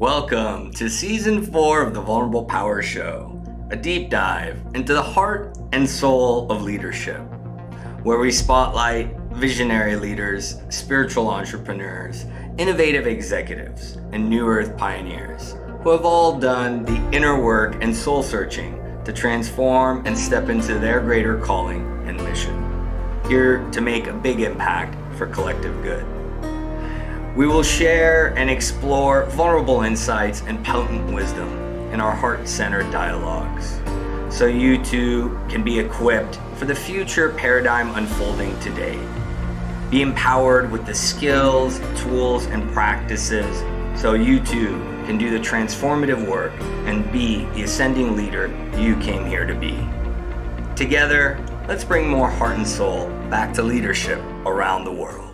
Welcome to Season 4 of the Vulnerable Power Show, a deep dive into the heart and soul of leadership, where we spotlight visionary leaders, spiritual entrepreneurs, innovative executives, and New Earth pioneers who have all done the inner work and soul searching to transform and step into their greater calling and mission, here to make a big impact for collective good. We will share and explore vulnerable insights and potent wisdom in our heart-centered dialogues, so you too can be equipped for the future paradigm unfolding today. Be empowered with the skills, tools, and practices so you too can do the transformative work and be the ascending leader you came here to be. Together, let's bring more heart and soul back to leadership around the world.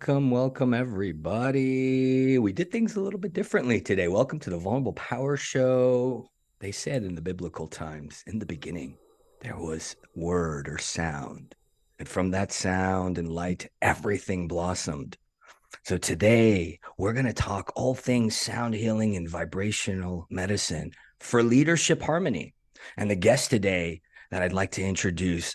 Welcome, everybody. We did things a little bit differently today. Welcome to the Vulnerable Power Show. They said in the biblical times, in the beginning, there was word or sound. And from that sound and light, everything blossomed. So today, we're going to talk all things sound healing and vibrational medicine for leadership harmony. And the guest today that I'd like to introduce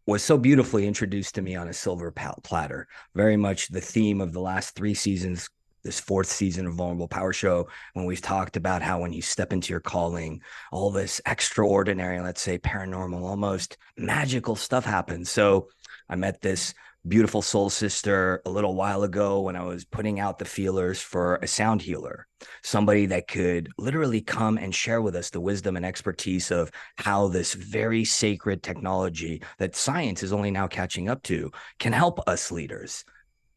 was so beautifully introduced to me on a silver platter. Very much the theme of the last 3 seasons, this 4th season of Vulnerable Power Show, when we've talked about how when you step into your calling, all this extraordinary, let's say paranormal, almost magical stuff happens. So I met this beautiful soul sister a little while ago when I was putting out the feelers for a sound healer, somebody that could literally come and share with us the wisdom and expertise of how this very sacred technology that science is only now catching up to can help us leaders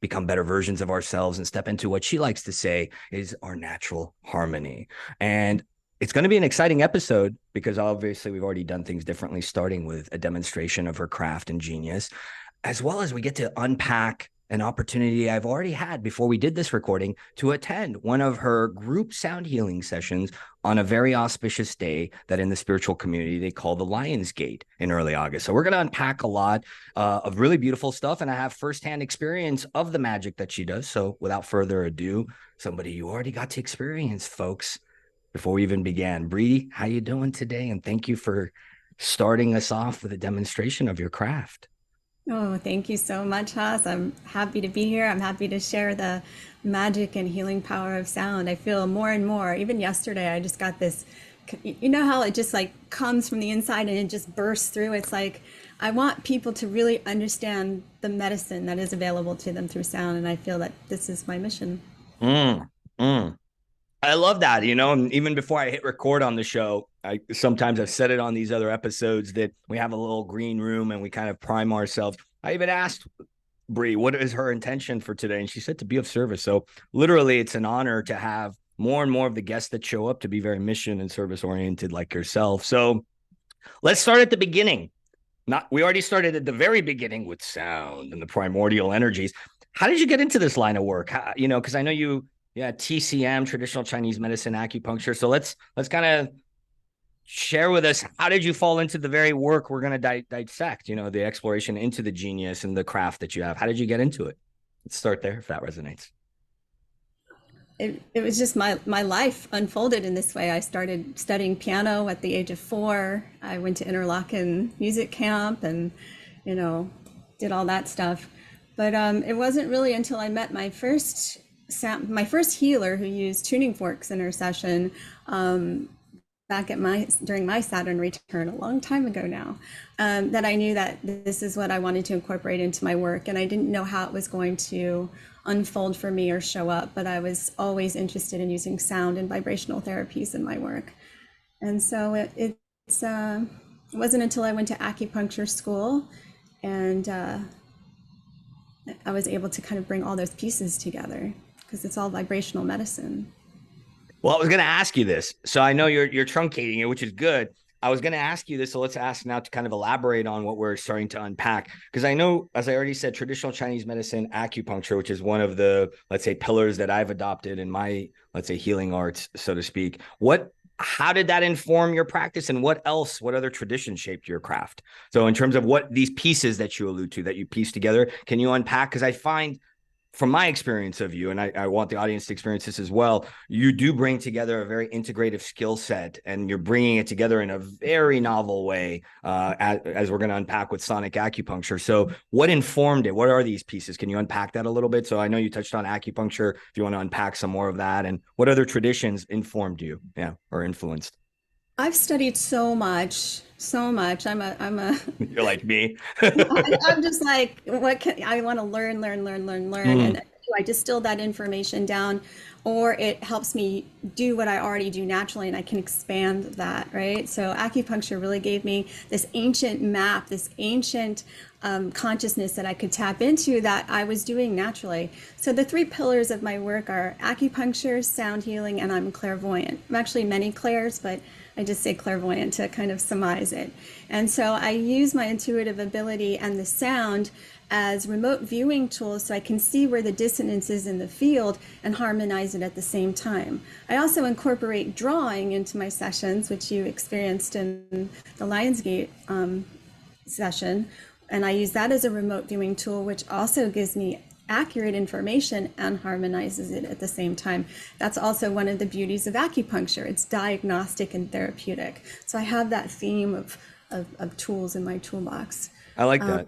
become better versions of ourselves and step into what she likes to say is our natural harmony. And it's going to be an exciting episode because obviously we've already done things differently, starting with a demonstration of her craft and genius, as well as we get to unpack an opportunity I've already had before we did this recording to attend one of her group sound healing sessions on a very auspicious day that in the spiritual community they call the Lion's Gate in early August. So we're going to unpack a lot of really beautiful stuff, and I have firsthand experience of the magic that she does. So without further ado, somebody you already got to experience, folks, before we even began. Bree, how you doing today? And thank you for starting us off with a demonstration of your craft. Oh, thank you so much, Haas. I'm happy to be here. I'm happy to share the magic and healing power of sound. I feel more and more. Even yesterday, I just got this, you know how it just like comes from the inside and it just bursts through? It's like I want people to really understand the medicine that is available to them through sound. And I feel that this is my mission. Mm, mm. I love that, and even before I hit record on the show, sometimes I've said it on these other episodes that we have a little green room and we kind of prime ourselves. I even asked Bree, what is her intention for today? And she said to be of service. So literally, it's an honor to have more and more of the guests that show up to be very mission and service oriented like yourself. So let's start at the beginning. We already started at the very beginning with sound and the primordial energies. How did you get into this line of work? Because I know yeah, TCM, traditional Chinese medicine, acupuncture. So let's kind of share with us, how did you fall into the very work we're going to dissect, the exploration into the genius and the craft that you have? How did you get into it? Let's start there if that resonates. It was just my life unfolded in this way. I started studying piano at the age of 4. I went to Interlochen music camp and, you know, did all that stuff. But it wasn't really until I met my first healer who used tuning forks in her session back at during my Saturn return a long time ago now, that I knew that this is what I wanted to incorporate into my work. And I didn't know how it was going to unfold for me or show up, but I was always interested in using sound and vibrational therapies in my work. And so it wasn't until I went to acupuncture school and I was able to kind of bring all those pieces together because it's all vibrational medicine. Well, I was going to ask you this. So I know you're truncating it, which is good. I was going to ask you this. So let's ask now to kind of elaborate on what we're starting to unpack. Because I know, as I already said, traditional Chinese medicine, acupuncture, which is one of the, let's say, pillars that I've adopted in my, let's say, healing arts, so to speak. How did that inform your practice, and what other traditions shaped your craft? So in terms of what these pieces that you allude to, that you piece together, can you unpack? Because I find, from my experience of you, and I want the audience to experience this as well, you do bring together a very integrative skill set, and you're bringing it together in a very novel way, as we're going to unpack with sonic acupuncture. So what informed it? What are these pieces? Can you unpack that a little bit? So I know you touched on acupuncture. If you want to unpack some more of that, and what other traditions informed you, or influenced? I've studied so much, so much. I'm a You're like me. I'm just like, I want to learn, Mm, and I distill that information down, or it helps me do what I already do naturally, and I can expand that, right? So acupuncture really gave me this ancient map, this ancient consciousness that I could tap into that I was doing naturally. So the 3 pillars of my work are acupuncture, sound healing, and I'm clairvoyant. I'm actually many clairs, but I just say clairvoyant to kind of surmise it. And so I use my intuitive ability and the sound as remote viewing tools so I can see where the dissonance is in the field and harmonize it at the same time. I also incorporate drawing into my sessions, which you experienced in the Lionsgate session. And I use that as a remote viewing tool, which also gives me accurate information and harmonizes it at the same time. That's also one of the beauties of acupuncture. It's diagnostic and therapeutic. So I have that theme of tools in my toolbox. I like that.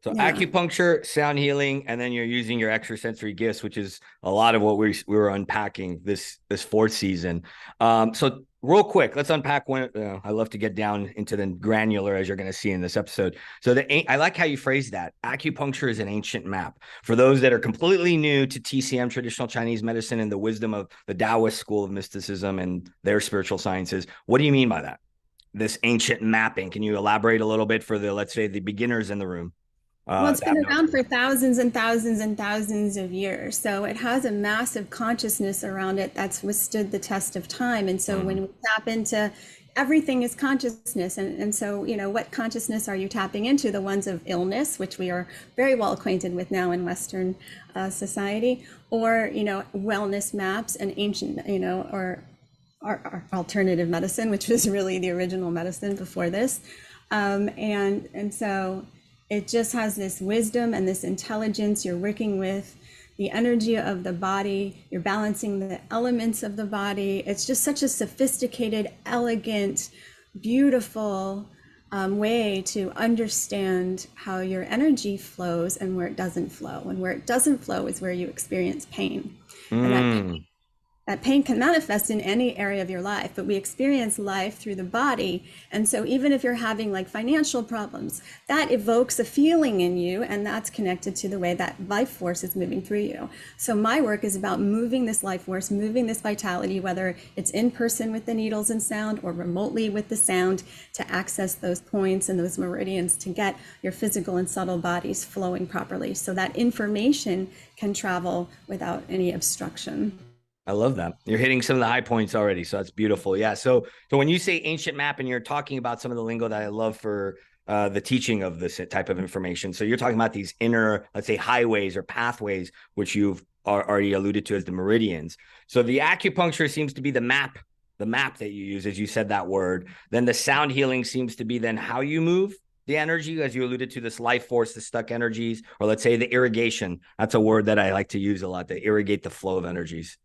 So Yeah. acupuncture, sound healing, and then you're using your extrasensory gifts, which is a lot of what we were unpacking this 4th season. So real quick, let's unpack one. I love to get down into the granular, as you're going to see in this episode. So I like how you phrase that. Acupuncture is an ancient map. For those that are completely new to TCM, traditional Chinese medicine, and the wisdom of the Taoist school of mysticism and their spiritual sciences, what do you mean by that? This ancient mapping. Can you elaborate a little bit for let's say, the beginners in the room? Well, it's been that around notion. for thousands and thousands and thousands of years. So it has a massive consciousness around it that's withstood the test of time. And so when Mm. we tap into everything is consciousness. And so, what consciousness are you tapping into? The ones of illness, which we are very well acquainted with now in Western society, or, wellness maps and ancient, or our alternative medicine, which was really the original medicine before this. And so it just has this wisdom and this intelligence. You're working with the energy of the body, you're balancing the elements of the body. It's just such a sophisticated, elegant, beautiful way to understand how your energy flows and where it doesn't flow. And where it doesn't flow is where you experience pain. And Mm. that pain can manifest in any area of your life, but we experience life through the body. And so even if you're having like financial problems, that evokes a feeling in you, and that's connected to the way that life force is moving through you. So my work is about moving this life force, moving this vitality, whether it's in person with the needles and sound or remotely with the sound, to access those points and those meridians to get your physical and subtle bodies flowing properly so that information can travel without any obstruction. I love that. You're hitting some of the high points already. So that's beautiful. Yeah. So when you say ancient map and you're talking about some of the lingo that I love for the teaching of this type of information. So you're talking about these inner, let's say, highways or pathways, which you've already alluded to as the meridians. So the acupuncture seems to be the map that you use, as you said that word. Then the sound healing seems to be then how you move the energy, as you alluded to, this life force, the stuck energies, or let's say the irrigation. That's a word that I like to use a lot, to irrigate the flow of energies.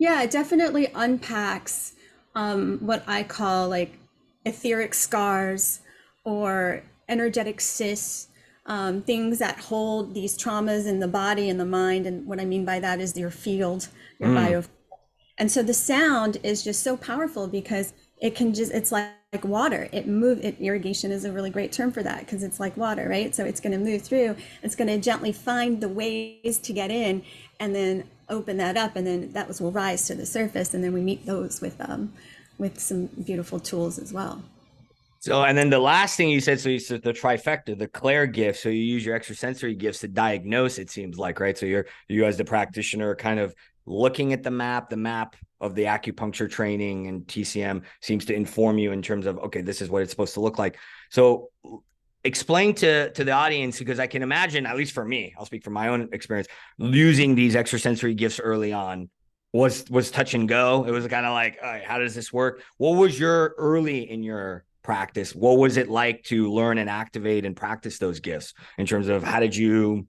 Yeah, it definitely unpacks what I call like etheric scars or energetic cysts, things that hold these traumas in the body and the mind. And what I mean by that is your field, your Mm. bio. And so the sound is just so powerful because it can just, it's like water. Irrigation is a really great term for that because it's like water, right? So it's going to move through, it's going to gently find the ways to get in and then open that up. And then will rise to the surface. And then we meet those with some beautiful tools as well. So, and then the last thing you said, so you said the trifecta, the Claire gift. So you use your extrasensory gifts to diagnose, it seems like, right? So you as the practitioner kind of looking at the map of the acupuncture training and TCM seems to inform you in terms of, okay, this is what it's supposed to look like. So explain to the audience, because I can imagine, at least for me, I'll speak from my own experience, using these extrasensory gifts early on was touch and go. It was kind of like, all right, how does this work? What was your early in your practice? What was it like to learn and activate and practice those gifts in terms of how did you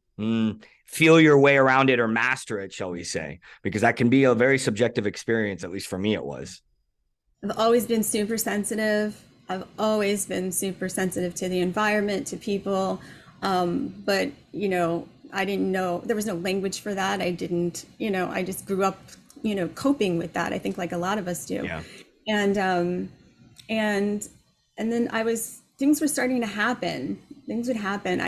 feel your way around it or master it, shall we say? Because that can be a very subjective experience, at least for me, it was. I've always been super sensitive. I've always been super sensitive to the environment, to people. But, I didn't know, there was no language for that. I didn't, I just grew up, coping with that. I think like a lot of us do. Yeah. And, and, and then things were starting to happen. Things would happen.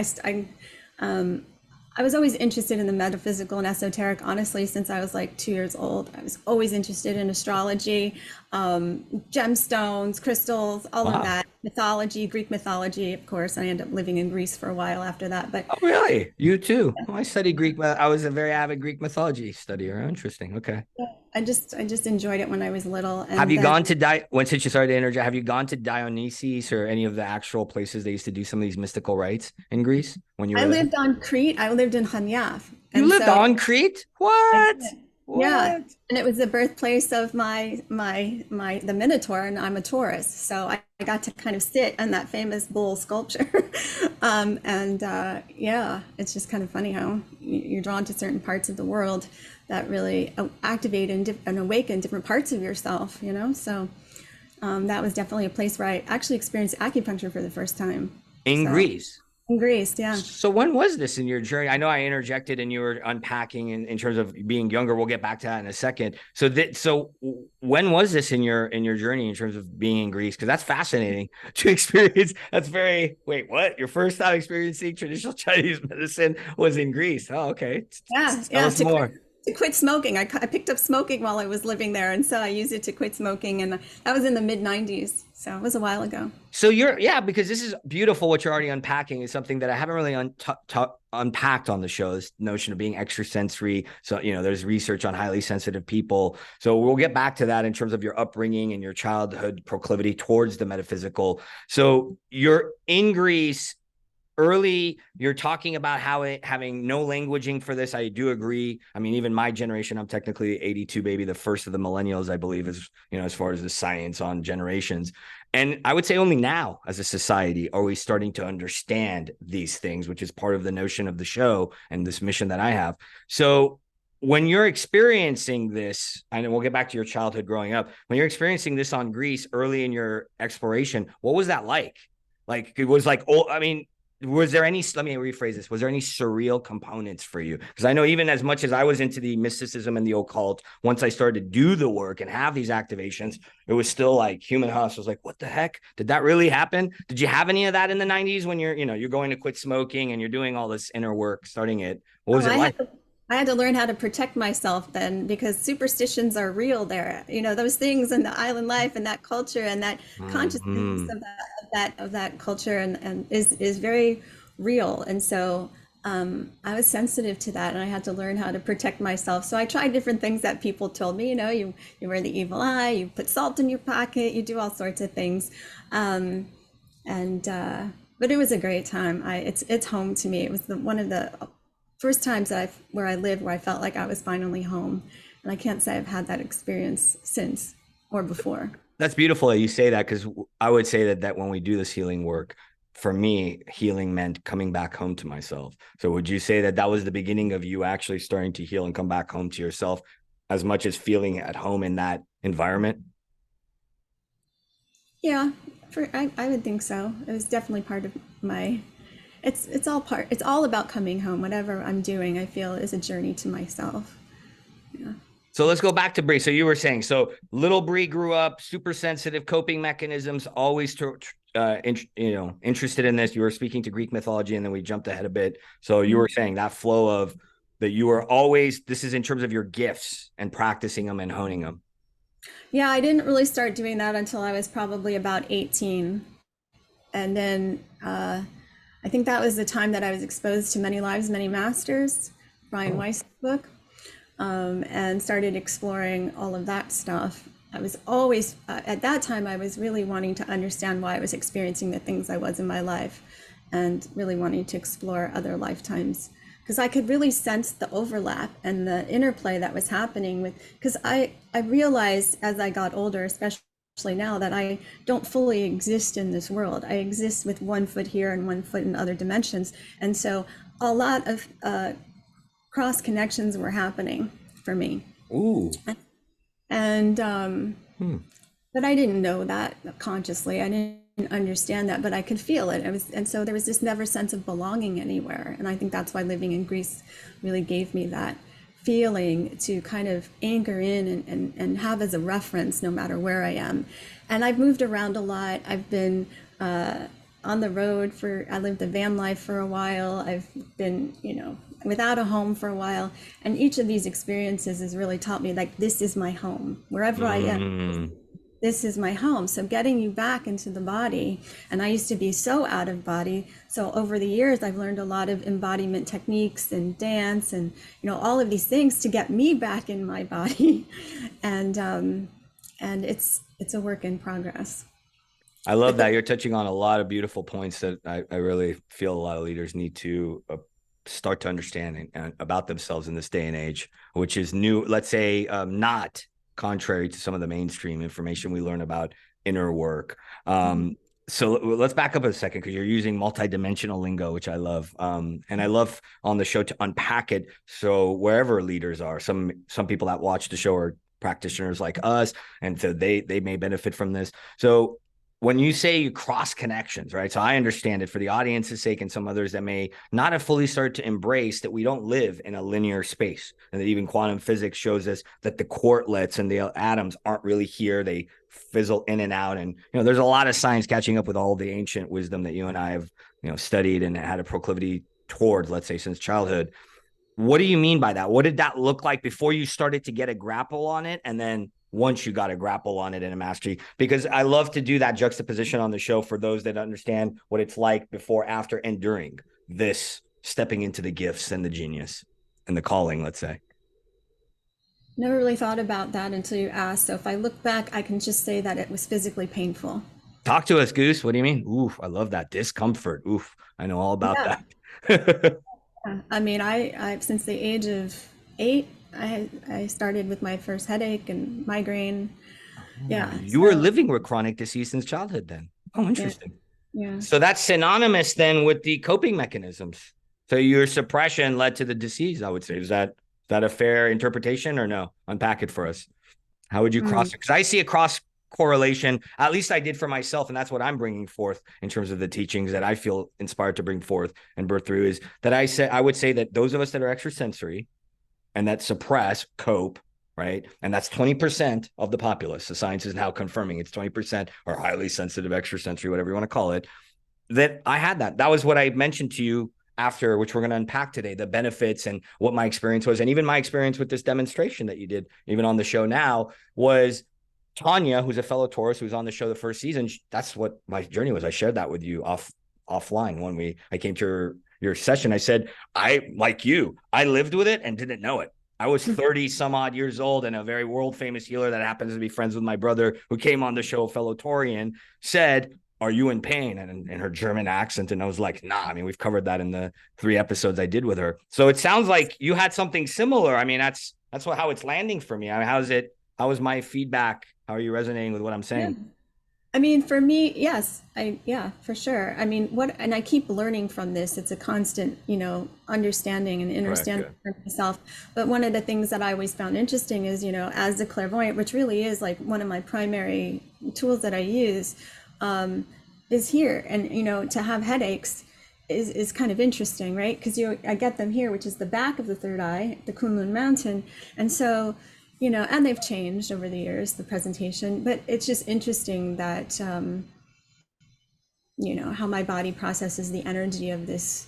I was always interested in the metaphysical and esoteric, honestly, since I was like 2 years old. I was always interested in astrology, gemstones, crystals, all of Wow. that. Mythology, Greek mythology, of course. I ended up living in Greece for a while after that. But Oh, really? You too? Oh, I studied Greek. I was a very avid Greek mythology studier. Interesting. Okay. I just enjoyed it when I was little. Have And you then gone to when since you started to interject, have you gone to Dionysus or any of the actual places they used to do some of these mystical rites in Greece when you I were there? lived on Crete. I lived in Hanyaf. You And lived so on Crete? I What? did. Yeah. What? And it was the birthplace of the Minotaur, and I'm a Taurus. So I got to kind of sit on that famous bull sculpture. Yeah, it's just kind of funny how you're drawn to certain parts of the world that really activate and awaken different parts of yourself. So that was definitely a place where I actually experienced acupuncture for the first time. In So Greece. in Greece, yeah. So when was this in your journey? I know I interjected and you were unpacking in terms of being younger. We'll get back to that in a second. So when was this in your journey in terms of being in Greece? Because that's fascinating to experience. That's very wait, what? Your first time experiencing traditional Chinese medicine was in Greece. Oh, okay. Yeah, Tell yeah. us more. to quit smoking. I picked up smoking while I was living there, and so I used it to quit smoking, and that was in the mid '90s, so it was a while ago. So yeah, because this is beautiful. What you're already unpacking is something that I haven't really unpacked on the show. This notion of being extrasensory. So there's research on highly sensitive people. So we'll get back to that in terms of your upbringing and your childhood proclivity towards the metaphysical. So you're in Greece early. You're talking about how it having no languaging for this. I do agree. I mean, even my generation, I'm technically 82 baby, the first of the millennials, I believe, is as far as the science on generations. And I would say only now as a society are we starting to understand these things, which is part of the notion of the show and this mission that I have. So when you're experiencing this, and we'll get back to your childhood growing up, when you're experiencing this on Greece early in your exploration, what was that like? Like, it was like, oh, I mean, was there any, let me rephrase this, was there any surreal components for you? Because I know even as much as I was into the mysticism and the occult, once I started to do the work and have these activations, it was still like human hustle. I was like, what the heck? Did that really happen? Did you have any of that in the 90s when you're going to quit smoking and you're doing all this inner work, starting it? What was Oh, it like? I had to learn how to protect myself then because superstitions are real there. Those things in the island life and that culture and that consciousness Mm-hmm. of that culture and is very real. And so I was sensitive to that and I had to learn how to protect myself. So I tried different things that people told me, you wear the evil eye, you put salt in your pocket, you do all sorts of things. Um, and but it was a great time. It's home to me. It was one of the first times that where I lived where I felt like I was finally home, and I can't say I've had that experience since or before. That's beautiful that you say that, because I would say that when we do this healing work, for me, healing meant coming back home to myself. So would you say that was the beginning of you actually starting to heal and come back home to yourself as much as feeling at home in that environment? Yeah, I would think so. It was definitely part of my. It's all about coming home. Whatever I'm doing, I feel is a journey to myself. Yeah. So let's go back to Bree. So you were saying, so little Bree grew up, super sensitive, coping mechanisms, always interested in this. You were speaking to Greek mythology, and then we jumped ahead a bit. So you were saying that flow of that you were always, this is in terms of your gifts and practicing them and honing them. Yeah, I didn't really start doing that until I was probably about 18. And then I think that was the time that I was exposed to Many Lives, Many Masters, Brian Oh. Weiss's book, and started exploring all of that stuff. I was always, at that time, I was really wanting to understand why I was experiencing the things I was in my life and really wanting to explore other lifetimes. Because I could really sense the overlap and the interplay that was happening because I realized as I got older, especially now, that I don't fully exist in this world. I exist with one foot here and one foot in other dimensions. And so a lot of cross connections were happening for me. Ooh. And Hmm. but I didn't know that consciously. I didn't understand that, but I could feel it. And so there was this never sense of belonging anywhere. And I think that's why living in Greece really gave me that feeling to kind of anchor in and have as a reference no matter where I am. And I've moved around a lot. I've been on the road I lived the van life for a while. I've been, without a home for a while. And each of these experiences has really taught me, like, this is my home. Wherever I am, Mm. this is my home. So getting you back into the body, and I used to be so out of body. So over the years, I've learned a lot of embodiment techniques and dance and, all of these things to get me back in my body. And it's a work in progress. I love But that you're touching on a lot of beautiful points that I really feel a lot of leaders need to start to understand about themselves in this day and age, which is new, let's say, not contrary to some of the mainstream information we learn about inner work. So let's back up a second, because you're using multidimensional lingo, which I love. And I love on the show to unpack it. So wherever leaders are, some people that watch the show are practitioners like us, and so they may benefit from this. So when you say you cross connections, right? So I understand it for the audience's sake and some others that may not have fully started to embrace that we don't live in a linear space, and that even quantum physics shows us that the quartlets and the atoms aren't really here. They fizzle in and out. And, there's a lot of science catching up with all the ancient wisdom that you and I have, studied and had a proclivity towards, let's say, since childhood. What do you mean by that? What did that look like before you started to get a grapple on it? And then once you got a grapple on it in a mastery, because I love to do that juxtaposition on the show for those that understand what it's like before, after, and during this stepping into the gifts and the genius and the calling, let's say. Never really thought about that until you asked. So if I look back, I can just say that it was physically painful. Talk to us, Goose. What do you mean? Oof, I love that discomfort. Oof, I know all about Yeah. that. I mean, I since the age of 8, I started with my first headache and migraine. Oh, Yeah. you were So living with chronic disease since childhood then. Oh, yeah, interesting. yeah. So that's synonymous then with the coping mechanisms. So your suppression led to the disease, I would say. Is that a fair interpretation or no? Unpack it for us. How would you cross Mm. it? Because I see a cross correlation, at least I did for myself, and that's what I'm bringing forth in terms of the teachings that I feel inspired to bring forth and birth through, is that I would say that those of us that are extrasensory and that suppress, cope, right? And that's 20% of the populace. The science is now confirming it's 20% are highly sensitive, extrasensory, whatever you want to call it. That I had that. That was what I mentioned to you after, which we're going to unpack today, the benefits and what my experience was. And even my experience with this demonstration that you did, even on the show now, was Tanya, who's a fellow Taurus, who's on the show the first season. That's what my journey was. I shared that with you offline when I came to your session. I said, like you, I lived with it and didn't know it. I was 30 some odd years old, and a very world famous healer that happens to be friends with my brother, who came on the show, a fellow Taurian, said, "Are you in pain?" And in her German accent. And I was like, nah, I mean, we've covered that in the 3 episodes I did with her. So it sounds like you had something similar. I mean, that's how it's landing for me. I mean, how is my feedback? How are you resonating with what I'm Yeah. saying? I mean, for me, yes, yeah, for sure. I mean, and I keep learning from this. It's a constant, understanding and Correct. understanding Good. for myself. But one of the things that I always found interesting is, as a clairvoyant, which really is like one of my primary tools that I use, is here. And, to have headaches is kind of interesting, right? Because I get them here, which is the back of the third eye, the Kunlun Mountain. And so, and they've changed over the years, the presentation, but it's just interesting that, how my body processes the energy of this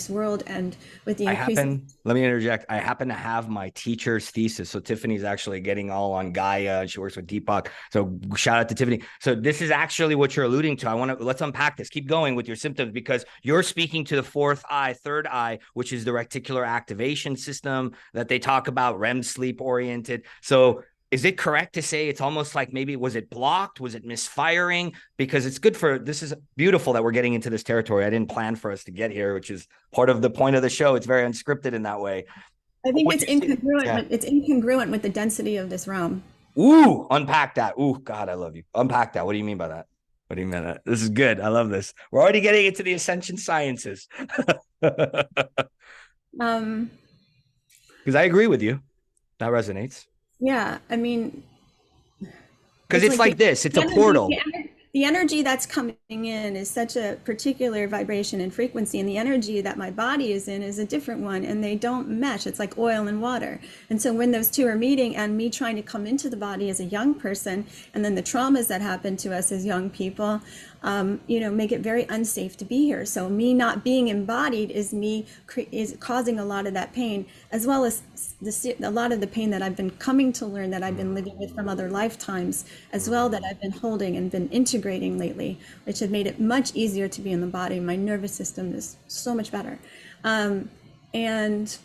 world, and with the increasing. Let me interject. I happen to have my teacher's thesis. So Tiffany's actually getting all on Gaia, and she works with Deepak. So shout out to Tiffany. So this is actually what you're alluding to. Let's unpack this. Keep going with your symptoms, because you're speaking to the fourth eye, third eye, which is the reticular activation system that they talk about, REM sleep oriented. So is it correct to say it's almost like, maybe was it blocked? Was it misfiring? Because this is beautiful that we're getting into this territory. I didn't plan for us to get here, which is part of the point of the show. It's very unscripted in that way. I think What it's you see, incongruent, yeah. but it's incongruent with the density of this realm. Ooh, unpack that. Ooh, God, I love you. Unpack that. What do you mean by that? What do you mean by that? This is good. I love this. We're already getting into the Ascension sciences. Because Um, I agree with you. That resonates. yeah, I mean, Because it's it's like like this. It's the a energy, portal. the energy that's coming in is such a particular vibration and frequency, and the energy that my body is in is a different one, and they don't mesh. It's like oil and water. And so when those two are meeting, and me trying to come into the body as a young person, and then the traumas that happen to us as young people, make it very unsafe to be here. So me not being embodied is causing a lot of that pain, as well as a lot of the pain that I've been coming to learn, that I've been living with from other lifetimes as well, that I've been holding and been integrating lately, which have made it much easier to be in the body. My nervous system is so much better. And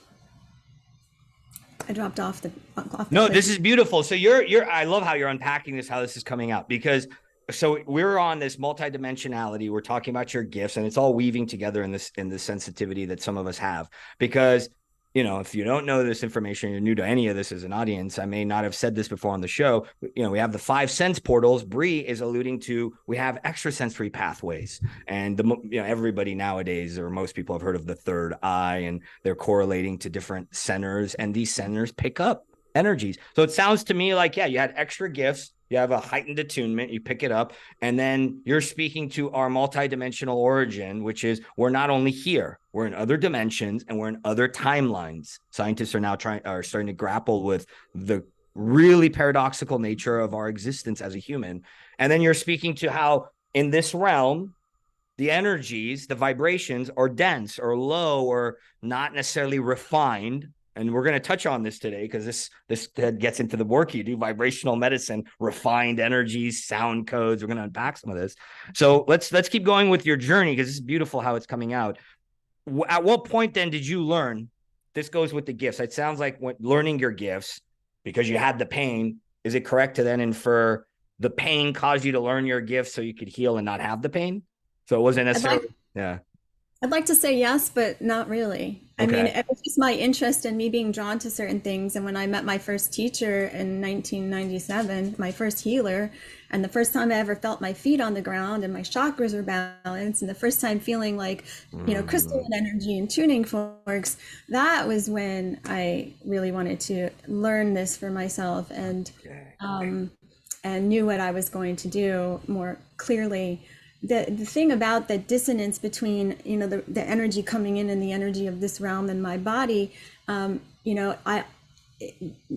I dropped off the No, cliff. this is beautiful. So I love how you're unpacking this, how this is coming out, because so we're on this multidimensionality. We're talking about your gifts, and it's all weaving together in this sensitivity that some of us have. Because, if you don't know this information, you're new to any of this as an audience, I may not have said this before on the show. We have the 5 sense portals. Bree is alluding to, we have extrasensory pathways, and everybody nowadays, or most people, have heard of the third eye, and they're correlating to different centers, and these centers pick up energies. So it sounds to me like, yeah, you had extra gifts, you have a heightened attunement, you pick it up, and then you're speaking to our multidimensional origin, which is, we're not only here, we're in other dimensions, and we're in other timelines. Scientists are now starting to grapple with the really paradoxical nature of our existence as a human. And then you're speaking to how in this realm, the energies, the vibrations are dense or low or not necessarily refined, and we're going to touch on this today because this gets into the work you do, vibrational medicine, refined energies, sound codes. We're going to unpack some of this. So let's keep going with your journey, because it's beautiful how it's coming out. At what point then did you learn? This goes with the gifts. It sounds like when learning your gifts, because you had the pain, is it correct to then infer the pain caused you to learn your gifts so you could heal and not have the pain? So it wasn't I'd like necessarily, yeah. I'd like to say yes, but not really. I mean, Okay. it was just my interest in me being drawn to certain things. And when I met my first teacher in 1997, my first healer, and the first time I ever felt my feet on the ground and my chakras were balanced, and the first time feeling like, crystalline energy and tuning forks, that was when I really wanted to learn this for myself and knew what I was going to do more clearly. The thing about the dissonance between the energy coming in and the energy of this realm and my body, I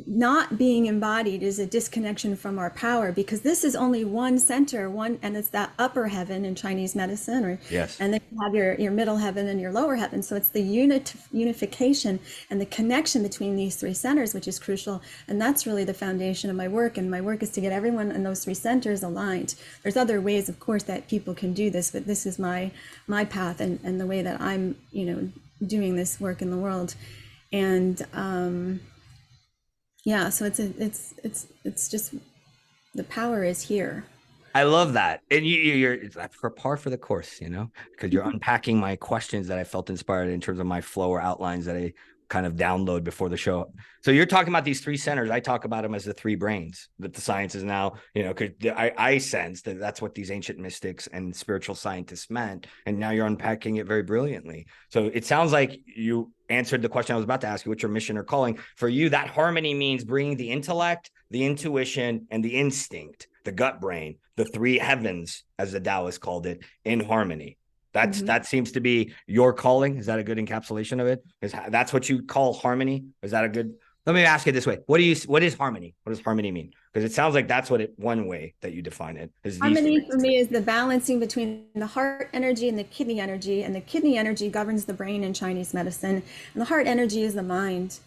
not being embodied is a disconnection from our power, because this is only one center, and it's that upper heaven in Chinese medicine, Yes. and then you have your middle heaven and your lower heaven. So it's the unification and the connection between these three centers, which is crucial. And that's really the foundation of my work. And my work is to get everyone in those three centers aligned. There's other ways, of course, that people can do this, but this is my path and the way that I'm, doing this work in the world. And yeah, so it's just the power is here. I love that. And you're for par for the course, because you're unpacking my questions that I felt inspired in terms of my flow or outlines that I kind of download before the show. So you're talking about these three centers. I talk about them as the three brains that the science is now, because I sense that that's what these ancient mystics and spiritual scientists meant. And now you're unpacking it very brilliantly. So it sounds like you answered the question I was about to ask you, what's your mission or calling. For you, that harmony means bringing the intellect, the intuition, and the instinct, the gut brain, the three heavens, as the Taoists called it, in harmony. That seems to be your calling. Is that a good encapsulation of it? That's what you call harmony? Is that a good? Let me ask it this way: What is harmony? What does harmony mean? Because it sounds like that's one way that you define it is these. Harmony for me is the balancing between the heart energy and the kidney energy, and the kidney energy governs the brain in Chinese medicine, and the heart energy is the mind.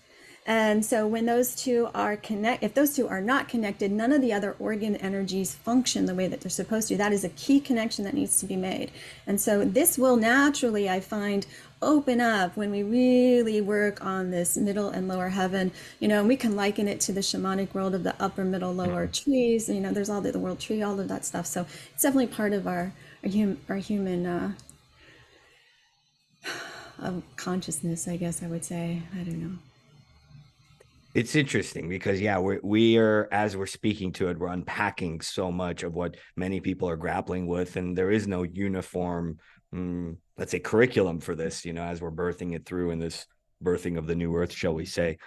And so when those two are if those two are not connected, none of the other organ energies function the way that they're supposed to. That is a key connection that needs to be made. And so this will naturally, I find, open up when we really work on this middle and lower heaven. And we can liken it to the shamanic world of the upper, middle, lower trees. There's all the world tree, all of that stuff. So it's definitely part of our human consciousness, I guess I would say. I don't know. It's interesting because, yeah, we are, as we're speaking to it, we're unpacking so much of what many people are grappling with, and there is no uniform, let's say, curriculum for this, as we're birthing it through in this birthing of the new earth, shall we say.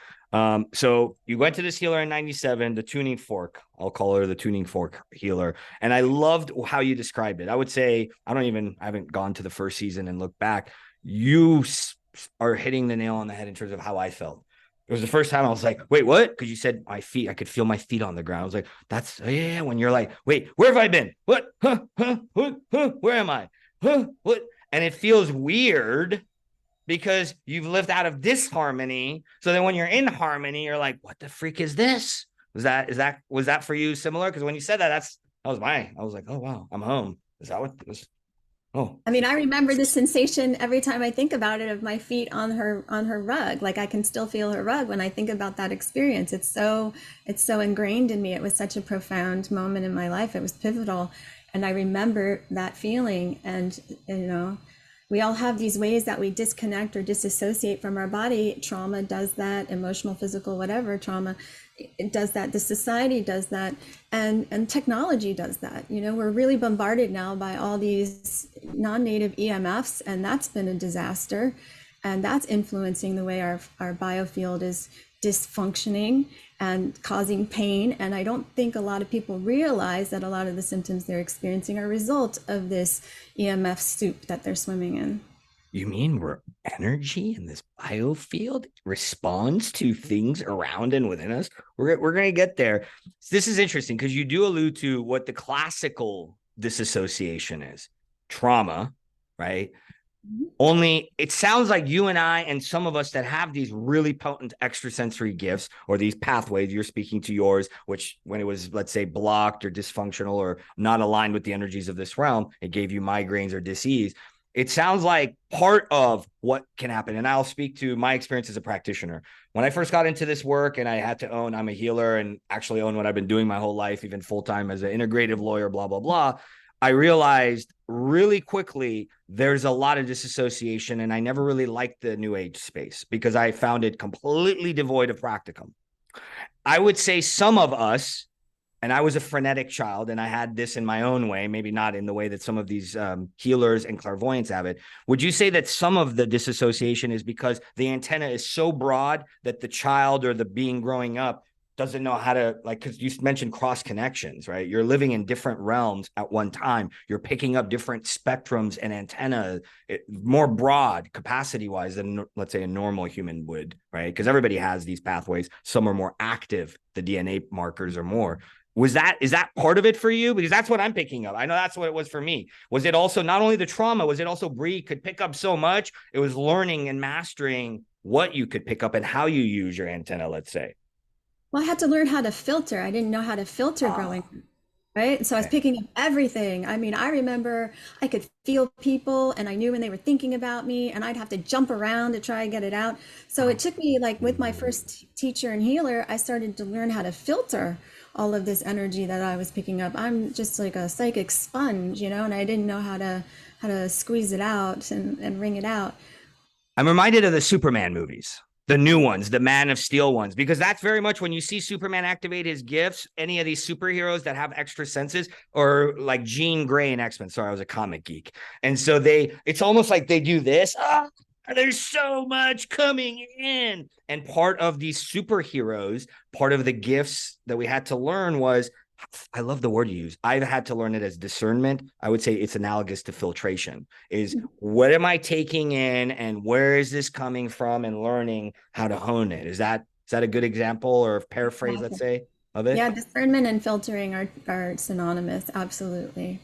So you went to this healer in 97, the tuning fork, I'll call her the tuning fork healer. And I loved how you described it. I would say, I haven't gone to the first season and looked back. You are hitting the nail on the head in terms of how I felt. It was the first time I was like, wait, what? Because you said my feet, I could feel my feet on the ground. I was like, that's, yeah, when you're like, wait, where have I been? What? Where am I? What? And it feels weird because you've lived out of disharmony. So then when you're in harmony, you're like, what the freak is this? Was that for you similar? Because when you said that I was like, oh, wow, I'm home. Is that what it was? Oh, I mean, I remember the sensation every time I think about it of my feet on her rug. Like I can still feel her rug when I think about that experience. It's so ingrained in me. It was such a profound moment in my life. It was pivotal, and I remember that feeling. And we all have these ways that we disconnect or disassociate from our body. Trauma does that. Emotional, physical, whatever trauma, it does that. The society does that, and technology does that. We're really bombarded now by all these non-native EMFs, and that's been a disaster, and that's influencing the way our biofield is dysfunctioning and causing pain. And I don't think a lot of people realize that a lot of the symptoms they're experiencing are a result of this EMF soup that they're swimming in. You mean where energy in this biofield responds to things around and within us? We're going to get there. This is interesting because you do allude to what the classical disassociation is. Trauma, right? Only it sounds like you and I and some of us that have these really potent extrasensory gifts or these pathways, you're speaking to yours, which when it was, let's say, blocked or dysfunctional or not aligned with the energies of this realm, it gave you migraines or disease. It sounds like part of what can happen. And I'll speak to my experience as a practitioner. When I first got into this work and I had to own, I'm a healer and actually own what I've been doing my whole life, even full time as an integrative lawyer, blah, blah, blah. I realized really quickly there's a lot of disassociation, and I never really liked the new age space because I found it completely devoid of practicum. I would say some of us, and I was a frenetic child, and I had this in my own way, maybe not in the way that some of these healers and clairvoyants have it. Would you say that some of the disassociation is because the antenna is so broad that the child or the being growing up doesn't know how to, like, because you mentioned cross connections, right? You're living in different realms at one time. You're picking up different spectrums and antenna, more broad capacity wise than, let's say, a normal human would, right? Because everybody has these pathways. Some are more active. The DNA markers are more. Is that part of it for you? Because that's what I'm picking up. I know that's what it was for me. Was it also not only the trauma, was it also Bree could pick up so much? It was learning and mastering what you could pick up and how you use your antenna, let's say. Well, I had to learn how to filter. I didn't know how to filter growing Ah, up, right? So I was okay. picking up everything. I mean, I remember I could feel people and I knew when they were thinking about me, and I'd have to jump around to try and get it out. So it took me, like, with my first teacher and healer, I started to learn how to filter all of this energy that I was picking up. I'm just like a psychic sponge, and I didn't know how to squeeze it out and wring it out. I'm reminded of the Superman movies, the new ones, the Man of Steel ones, because that's very much when you see Superman activate his gifts, any of these superheroes that have extra senses, or like Jean Grey in X-Men. Sorry, I was a comic geek. And so it's almost like they do this. There's so much coming in. And part of these superheroes, part of the gifts that we had to learn was, I love the word you use. I've had to learn it as discernment. I would say it's analogous to filtration. Is what am I taking in and where is this coming from, and learning how to hone it. Is that a good example or paraphrase, let's say, of it? Yeah, discernment and filtering are synonymous. Absolutely.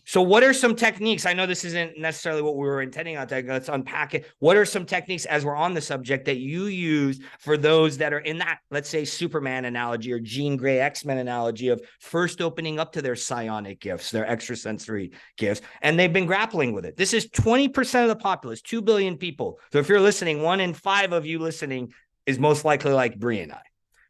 So what are some techniques? I know this isn't necessarily what we were intending on. Let's unpack it. What are some techniques, as we're on the subject, that you use for those that are in that, let's say, Superman analogy or Jean Grey X-Men analogy of first opening up to their psionic gifts, their extrasensory gifts, and they've been grappling with it. This is 20% of the populace, 2 billion people. So if you're listening, 1 in 5 of you listening is most likely like Bree and I.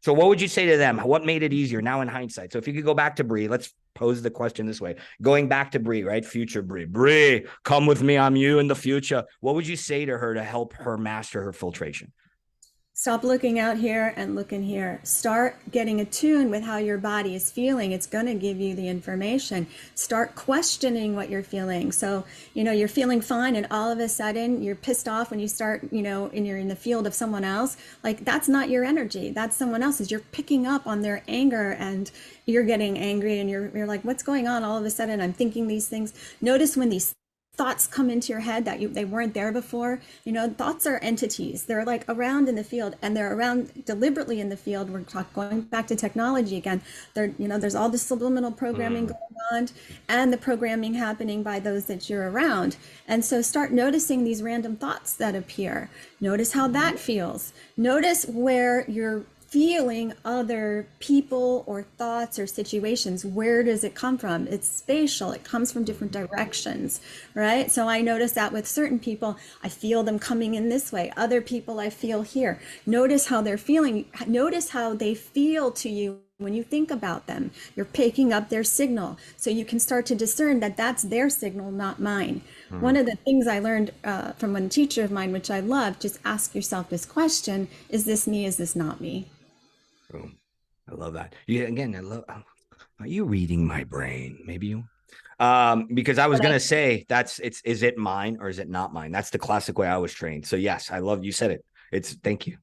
So what would you say to them? What made it easier now in hindsight? So if you could go back to Bree, let's pose the question this way. Going back to Bree, right? Future Bree. Bree, come with me. I'm you in the future. What would you say to her to help her master her filtration? Stop looking out here and look in here. Start getting attuned with how your body is feeling. It's going to give you the information. Start questioning what you're feeling. So, you're feeling fine, and all of a sudden you're pissed off when you start, and you're in the field of someone else. Like, that's not your energy. That's someone else's. You're picking up on their anger, and you're getting angry, and you're like, what's going on? All of a sudden I'm thinking these things. Notice when these thoughts come into your head that they weren't there before. Thoughts are entities. They're like around in the field, and they're around deliberately in the field. We're going back to technology again. There's all the subliminal programming going on, and the programming happening by those that you're around. And so start noticing these random thoughts that appear. Notice how that feels. Notice where you're feeling other people or thoughts or situations. Where does it come from? It's spatial. It comes from different directions, right? So I notice that with certain people, I feel them coming in this way. Other people I feel here. Notice how they're feeling. Notice how they feel to you when you think about them. You're picking up their signal. So you can start to discern that that's their signal, not mine. One of the things I learned from one teacher of mine, which I love, just ask yourself this question: is this me? Is this not me? Boom. I love that. Again, I love. Are you reading my brain? Maybe you. Because I was But I gonna say is it mine or is it not mine? That's the classic way I was trained. So yes, I love you said it. Thank you.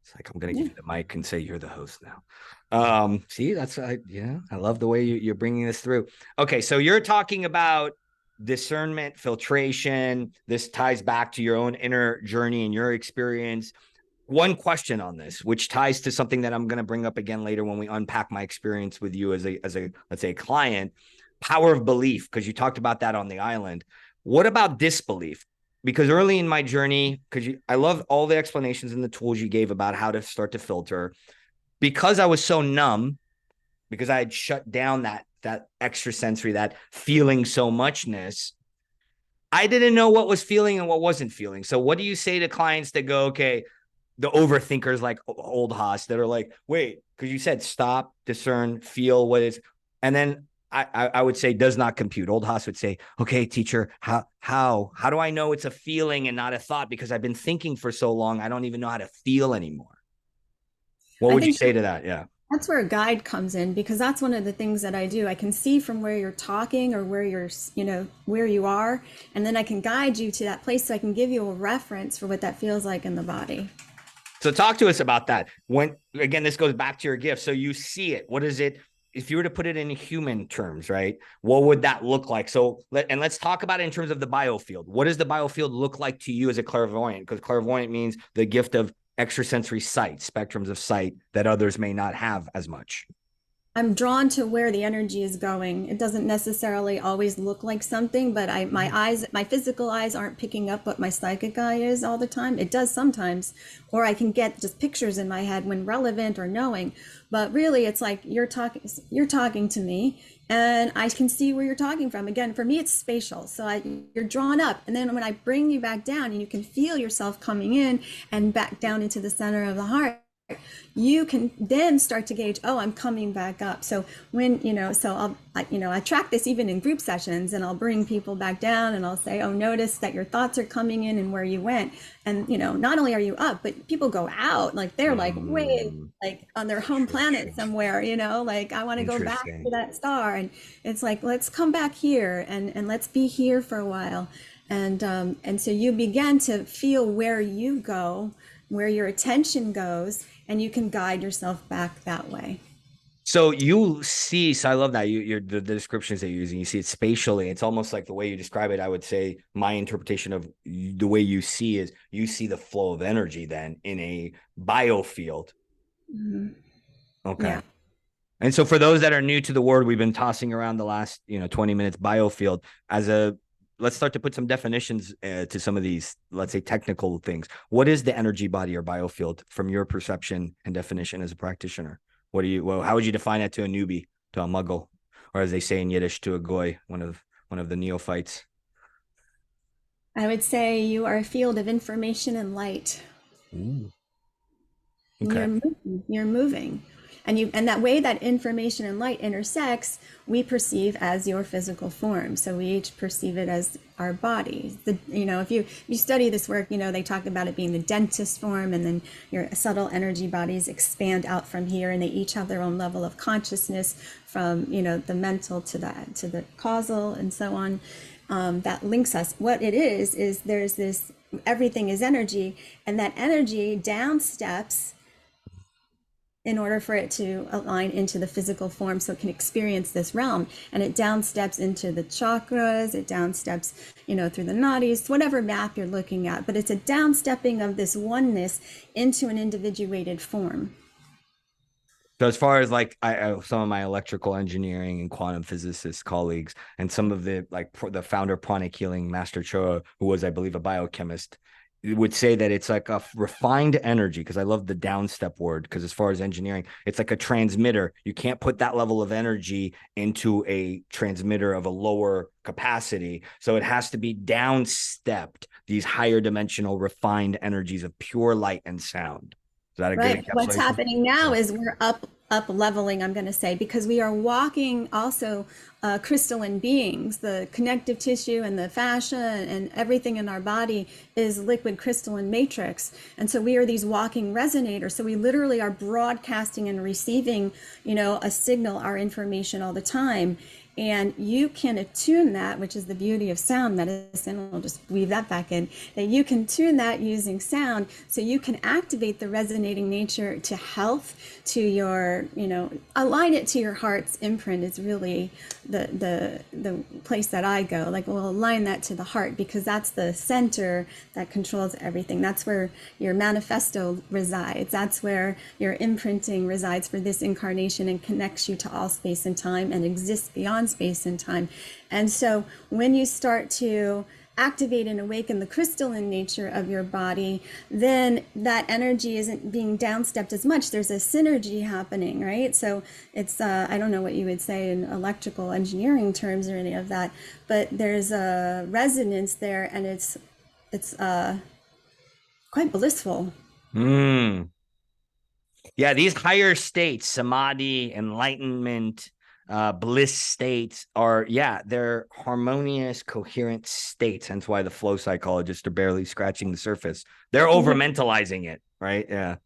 It's like I'm gonna give Yeah. you the mic and say you're the host now. See, I love the way you're bringing this through. Okay, so you're talking about discernment, filtration. This ties back to your own inner journey and your experience. One question on this, which ties to something that I'm going to bring up again later when we unpack my experience with you as a let's say, client. Power of belief, because you talked about that on the island. What about disbelief? because early in my journey, because I love all the explanations and the tools you gave about how to start to filter, because I was so numb, because I had shut down that extrasensory, that feeling so muchness, I didn't know what was feeling and what wasn't feeling. So what do you say to clients that go, okay, the overthinkers like old Haas that are like, wait, because you said stop, discern, feel what is, and then I would say does not compute. Old Haas would say, okay, teacher, how do I know it's a feeling and not a thought? Because I've been thinking for so long, I don't even know how to feel anymore. What I would you think say to that? Yeah. that's where a guide comes in, because that's one of the things that I do. I can see from where you're talking or where you're, where you are, and then I can guide you to that place so I can give you a reference for what that feels like in the body. So talk to us about that. When, again, this goes back to your gift. So you see it. What is it? If you were to put it in human terms, right? What would that look like? So let's talk about it in terms of the biofield. What does the biofield look like to you as a clairvoyant? Because clairvoyant means the gift of extrasensory sight, spectrums of sight that others may not have as much. I'm drawn to where the energy is going. It doesn't necessarily always look like something, but my eyes, my physical eyes aren't picking up what my psychic eye is all the time. It does sometimes, or I can get just pictures in my head when relevant or knowing. But really, it's like you're talking to me, and I can see where you're talking from. Again, for me, it's spatial. So you're drawn up, and then when I bring you back down, and you can feel yourself coming in and back down into the center of the heart, you can then start to gauge, oh, I'm coming back up. So when, I track this even in group sessions, and I'll bring people back down and I'll say, oh, notice that your thoughts are coming in and where you went. And, not only are you up, but people go out, like they're like way, like on their home planet somewhere, like I want to go back to that star. And it's like, let's come back here and let's be here for a while. And so you begin to feel where you go, where your attention goes, and you can guide yourself back that way. So you see, so I love that the descriptions that you're using. You see it spatially. It's almost like the way you describe it. I would say my interpretation of the way you see is you see the flow of energy then in a biofield. Mm-hmm. Okay. Yeah. And so for those that are new to the word, we've been tossing around the last 20 minutes biofield let's start to put some definitions to some of these, let's say, technical things. What is the energy body or biofield from your perception and definition as a practitioner? How would you define that to a newbie, to a muggle, or as they say in Yiddish, to a goy, one of the neophytes? I would say you are a field of information and light. Ooh. And Okay. you're moving. And that way that information and light intersects, we perceive as your physical form. So we each perceive it as our bodies. If you study this work, they talk about it being the dentist form, and then your subtle energy bodies expand out from here, and they each have their own level of consciousness, from the mental to the causal and so on. That links us. What it is there's this, everything is energy, and that energy down steps in order for it to align into the physical form, so it can experience this realm. And it downsteps into the chakras, it downsteps, through the nadis, whatever map you're looking at. But it's a downstepping of this oneness into an individuated form. So as far as like some of my electrical engineering and quantum physicist colleagues, and some of the the founder of pranic healing, Master Choa, who was, I believe, a biochemist, would say that it's like a refined energy, because I love the downstep word, because as far as engineering, it's like a transmitter. You can't put that level of energy into a transmitter of a lower capacity. So it has to be downstepped, these higher dimensional refined energies of pure light and sound. Is that a good Right. What's encapsulation? happening now is we're up leveling, I'm going to say, because we are walking also crystalline beings. The connective tissue and the fascia and everything in our body is liquid crystalline matrix. And so we are these walking resonators. So we literally are broadcasting and receiving, a signal, our information all the time. And you can attune that, which is the beauty of sound medicine. We'll just weave that back in, that you can tune that using sound, so you can activate the resonating nature to health, to your, align it to your heart's imprint is really the place that I go. Like, we'll align that to the heart, because that's the center that controls everything. That's where your manifesto resides. That's where your imprinting resides for this incarnation, and connects you to all space and time and exists beyond space and time. And so when you start to activate and awaken the crystalline nature of your body, then that energy isn't being downstepped as much. There's a synergy happening, right? So it's, I don't know what you would say in electrical engineering terms or any of that, but there's a resonance there, and it's quite blissful. Mm. Yeah, these higher states, samadhi, enlightenment, bliss states are, yeah, they're harmonious, coherent states. Hence why the flow psychologists are barely scratching the surface. They're over mentalizing it, right? Yeah.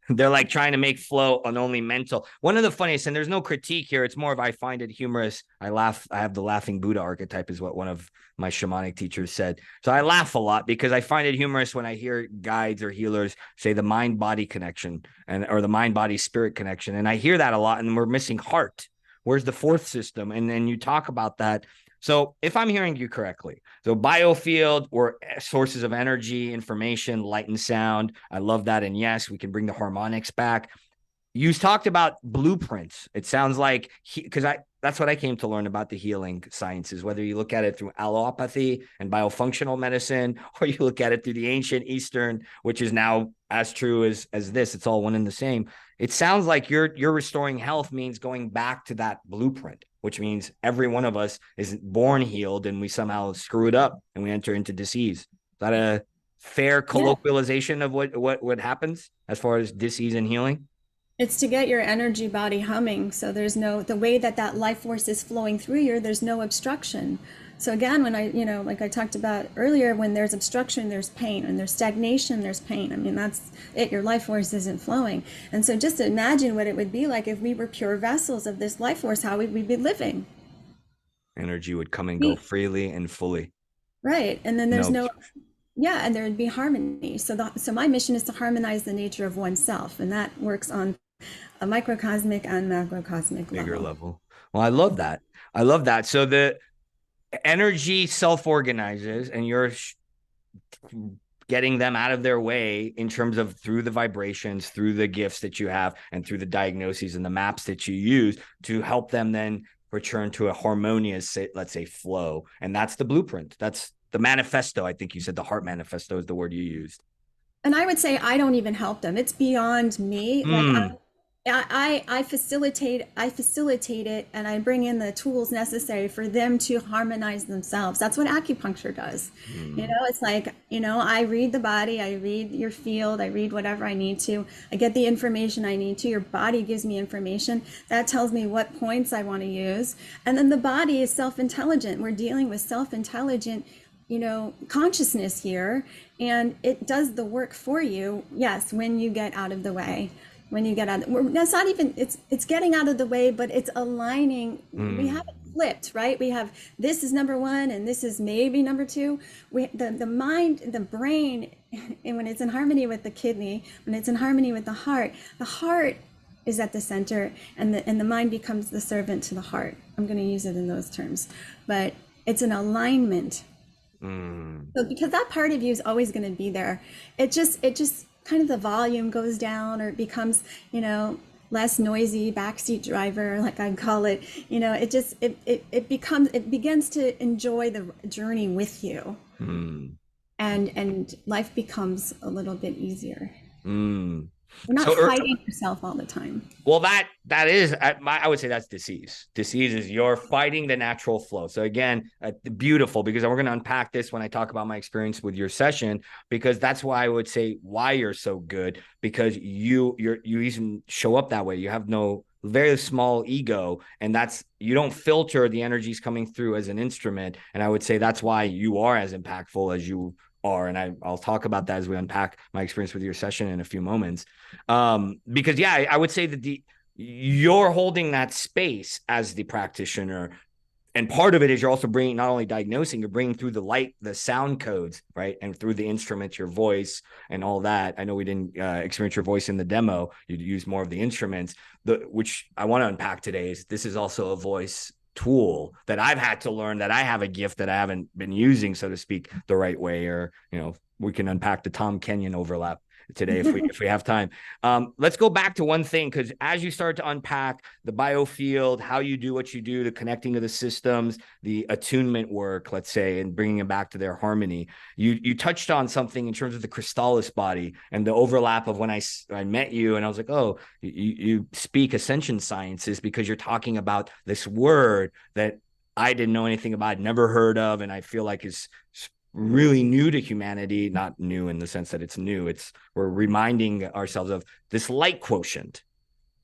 They're like trying to make flow on only mental. One of the funniest, and there's no critique here, it's more of I find it humorous. I laugh. I have the laughing Buddha archetype, is what one of my shamanic teachers said. So I laugh a lot because I find it humorous when I hear guides or healers say the mind body connection or the mind body spirit connection. And I hear that a lot, and we're missing heart. Where's the fourth system? And then you talk about that. So if I'm hearing you correctly, so biofield or sources of energy, information, light and sound. I love that. And yes, we can bring the harmonics back. You talked about blueprints. It sounds like, because that's what I came to learn about the healing sciences, whether you look at it through allopathy and biofunctional medicine, or you look at it through the ancient Eastern, which is now as true as this. It's all one and the same. It sounds like you're restoring health means going back to that blueprint, which means every one of us is born healed and we somehow screw it up and we enter into disease. Is that a fair colloquialization of what happens as far as disease and healing? It's to get your energy body humming. So there's no, the way that that life force is flowing through you, there's no obstruction. So again, when like I talked about earlier, when there's obstruction, there's pain. When there's stagnation, there's pain. I mean, that's it. Your life force isn't flowing. And so just imagine what it would be like if we were pure vessels of this life force, how would we be living? Energy would come and go freely and fully. Right. And then there's no, yeah, and there would be harmony. So my mission is to harmonize the nature of oneself. And that works on a microcosmic and macrocosmic bigger level. Well, I love that. So the energy self-organizes, and you're getting them out of their way in terms of through the vibrations, through the gifts that you have, and through the diagnoses and the maps that you use to help them then return to a harmonious, let's say, flow. And that's the blueprint. That's the manifesto. I think you said the heart manifesto is the word you used. And I would say I don't even help them. It's beyond me. Like I facilitate it, and I bring in the tools necessary for them to harmonize themselves. That's what acupuncture does. It's like, I read the body, I read your field, I read whatever I need to. I get the information I need to. Your body gives me information that tells me what points I want to use. And then the body is self-intelligent. We're dealing with self-intelligent consciousness here, and it does the work for you. Yes, when you get out of the way. When you get out, that's not even, it's getting out of the way, but it's aligning. We have it flipped, right? We have, this is number one and this is maybe number two. The mind, the brain, and when it's in harmony with the kidney, when it's in harmony with the heart is at the center, and the mind becomes the servant to the heart. I'm going to use it in those terms, but it's an alignment. So because that part of you is always going to be there, it just kind of the volume goes down, or it becomes, less noisy backseat driver, like I call it. It begins to enjoy the journey with you, and life becomes a little bit easier. You're not fighting yourself all the time. Well, that is, I would say that's disease. Disease is you're fighting the natural flow. So again, beautiful, because we're going to unpack this when I talk about my experience with your session, because that's why I would say why you're so good, because you even show up that way. You have no very small ego, and you don't filter the energies coming through as an instrument. And I would say that's why you are as impactful as you are. And I'll talk about that as we unpack my experience with your session in a few moments. Because I would say that you're holding that space as the practitioner. And part of it is you're also bringing, not only diagnosing, you're bringing through the light, the sound codes, right? And through the instruments, your voice and all that. I know we didn't experience your voice in the demo. You'd use more of the instruments, which I want to unpack today. This is also a voice tool that I've had to learn, that I have a gift that I haven't been using, so to speak, the right way. Or, we can unpack the Tom Kenyon overlap today if we have time. Let's go back to one thing, because as you start to unpack the biofield, how you do what you do, the connecting to the systems, the attunement work, let's say, and bringing them back to their harmony, you touched on something in terms of the crystallis body and the overlap of when I met you, and I was like, oh, you speak ascension sciences because you're talking about this word that I didn't know anything about, never heard of, and I feel like is really new to humanity. Not new in the sense that it's new. We're reminding ourselves of this light quotient.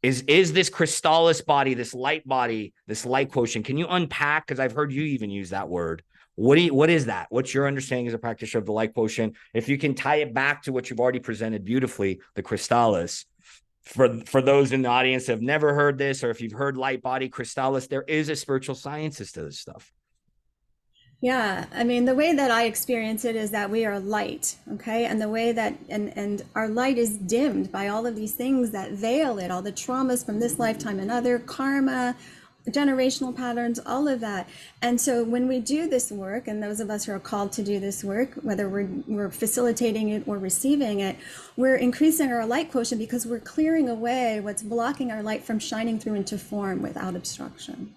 Is this crystallis body, this light quotient? Can you unpack? Because I've heard you even use that word. What is that? What's your understanding as a practitioner of the light quotient? If you can tie it back to what you've already presented beautifully, the crystallis. For those in the audience that have never heard this, or if you've heard light body, crystallis, there is a spiritual sciences to this stuff. Yeah, I mean, the way that I experience it is that we are light, okay? And the way that, and our light is dimmed by all of these things that veil it, all the traumas from this lifetime and other, karma, generational patterns, all of that. And so when we do this work, and those of us who are called to do this work, whether we're facilitating it or receiving it, we're increasing our light quotient because we're clearing away what's blocking our light from shining through into form without obstruction.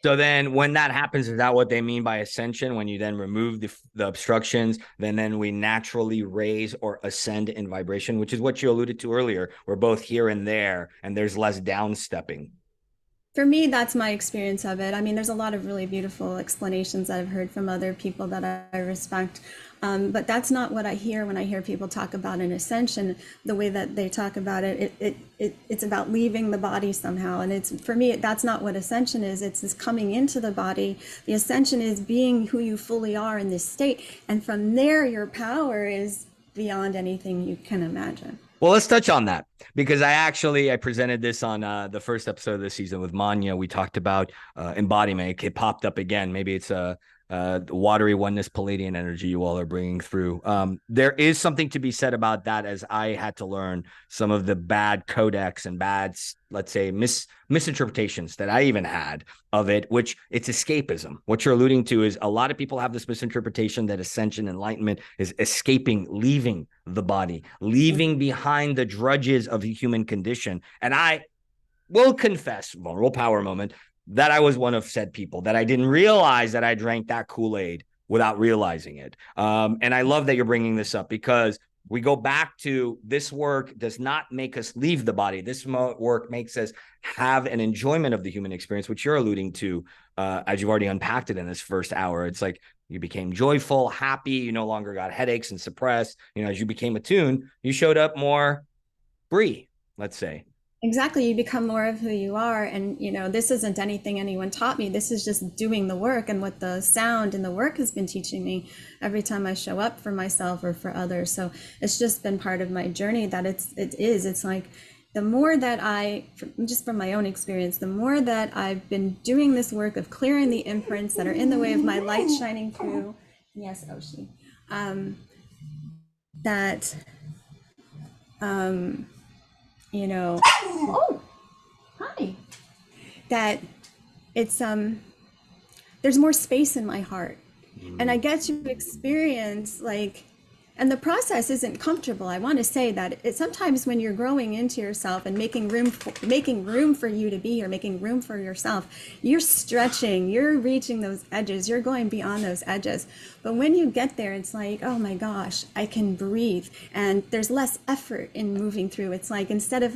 So then when that happens, is that what they mean by ascension? When you then remove the obstructions, then we naturally raise or ascend in vibration, which is what you alluded to earlier. We're both here and there, and there's less downstepping. For me, that's my experience of it. I mean, there's a lot of really beautiful explanations that I've heard from other people that I respect. But that's not what I hear when I hear people talk about an ascension. The way that they talk about it's about leaving the body somehow. And it's, for me, that's not what ascension is. It's this coming into the body. The ascension is being who you fully are in this state. And from there, your power is beyond anything you can imagine. Well, let's touch on that, because I presented this on the first episode of this season with Manya. We talked about embodiment. It popped up again. Maybe it's a watery oneness Palladian energy you all are bringing through. There is something to be said about that, as I had to learn some of the bad codex and bad, let's say, misinterpretations that I even had of it, which it's escapism. What you're alluding to is a lot of people have this misinterpretation that ascension, enlightenment is escaping, leaving the body, leaving behind the drudges of the human condition. And I will confess, vulnerable power moment, that I was one of said people, that I didn't realize that I drank that Kool-Aid without realizing it. And I love that you're bringing this up, because we go back to this work does not make us leave the body. This work makes us have an enjoyment of the human experience, which you're alluding to, as you've already unpacked it in this first hour. It's like you became joyful, happy. You no longer got headaches and suppressed. As you became attuned, you showed up more Bree, let's say. Exactly. You become more of who you are. And, this isn't anything anyone taught me. This is just doing the work, and what the sound and the work has been teaching me every time I show up for myself or for others. So it's just been part of my journey that it's like the more that just from my own experience, the more that I've been doing this work of clearing the imprints that are in the way of my light shining through. Yes, Oshi. Oh, hi. That it's there's more space in my heart, and I get to experience and the process isn't comfortable. I want to say that sometimes when you're growing into yourself and making room for you to be, or making room for yourself, you're stretching, you're reaching those edges, you're going beyond those edges. But when you get there, it's like, oh my gosh, I can breathe, and there's less effort in moving through. It's like, instead of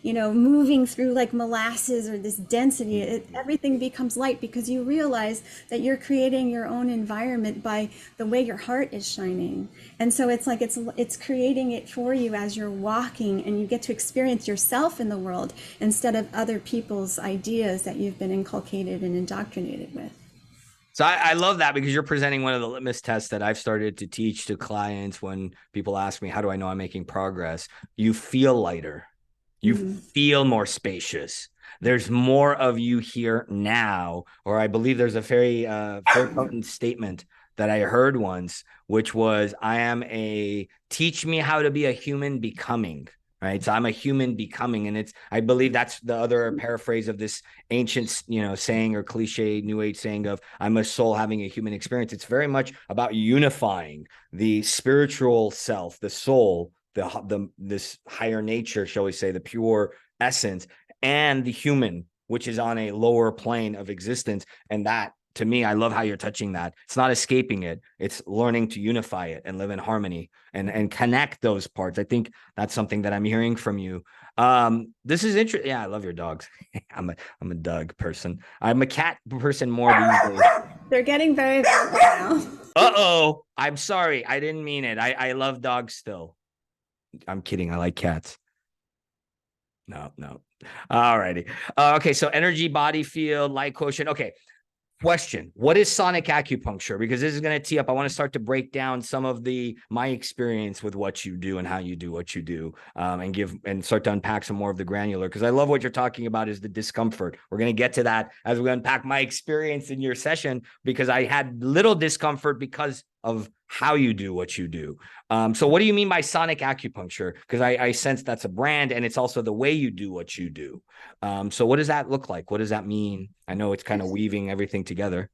moving through like molasses or this density, everything becomes light, because you realize that you're creating your own environment by the way your heart is shining. And so it's like it's creating it for you as you're walking, and you get to experience yourself in the world instead of other people's ideas that you've been inculcated and indoctrinated with. So I love that, because you're presenting one of the litmus tests that I've started to teach to clients when people ask me, how do I know I'm making progress? You feel lighter. You feel more spacious. There's more of you here now. Or I believe there's a very potent statement that I heard once, which was, teach me how to be a human becoming. Right. So I'm a human becoming. And I believe that's the other paraphrase of this ancient, saying or cliche New Age saying of, I'm a soul having a human experience. It's very much about unifying the spiritual self, the soul, this higher nature, shall we say, the pure essence, and the human, which is on a lower plane of existence. And that, to me, I love how you're touching that. It's not escaping it. It's learning to unify it and live in harmony and connect those parts. I think that's something that I'm hearing from you. This is interesting. Yeah, I love your dogs. I'm a dog person. I'm a cat person more these days. They're getting very vocal now. Uh-oh. I'm sorry. I didn't mean it. I love dogs still. I'm kidding. I like cats. No. All righty. Okay. So energy, body field, light quotient. Okay. Question: what is sonic acupuncture? Because this is going to tee up. I want to start to break down some of my experience with what you do and how you do what you do, and start to unpack some more of the granular. Because I love what you're talking about is the discomfort. We're going to get to that as we unpack my experience in your session, because I had little discomfort because of how you do what you do. So what do you mean by sonic acupuncture? Because I sense that's a brand, and it's also the way you do what you do. So what does that look like? What does that mean? I know it's kind of weaving everything together.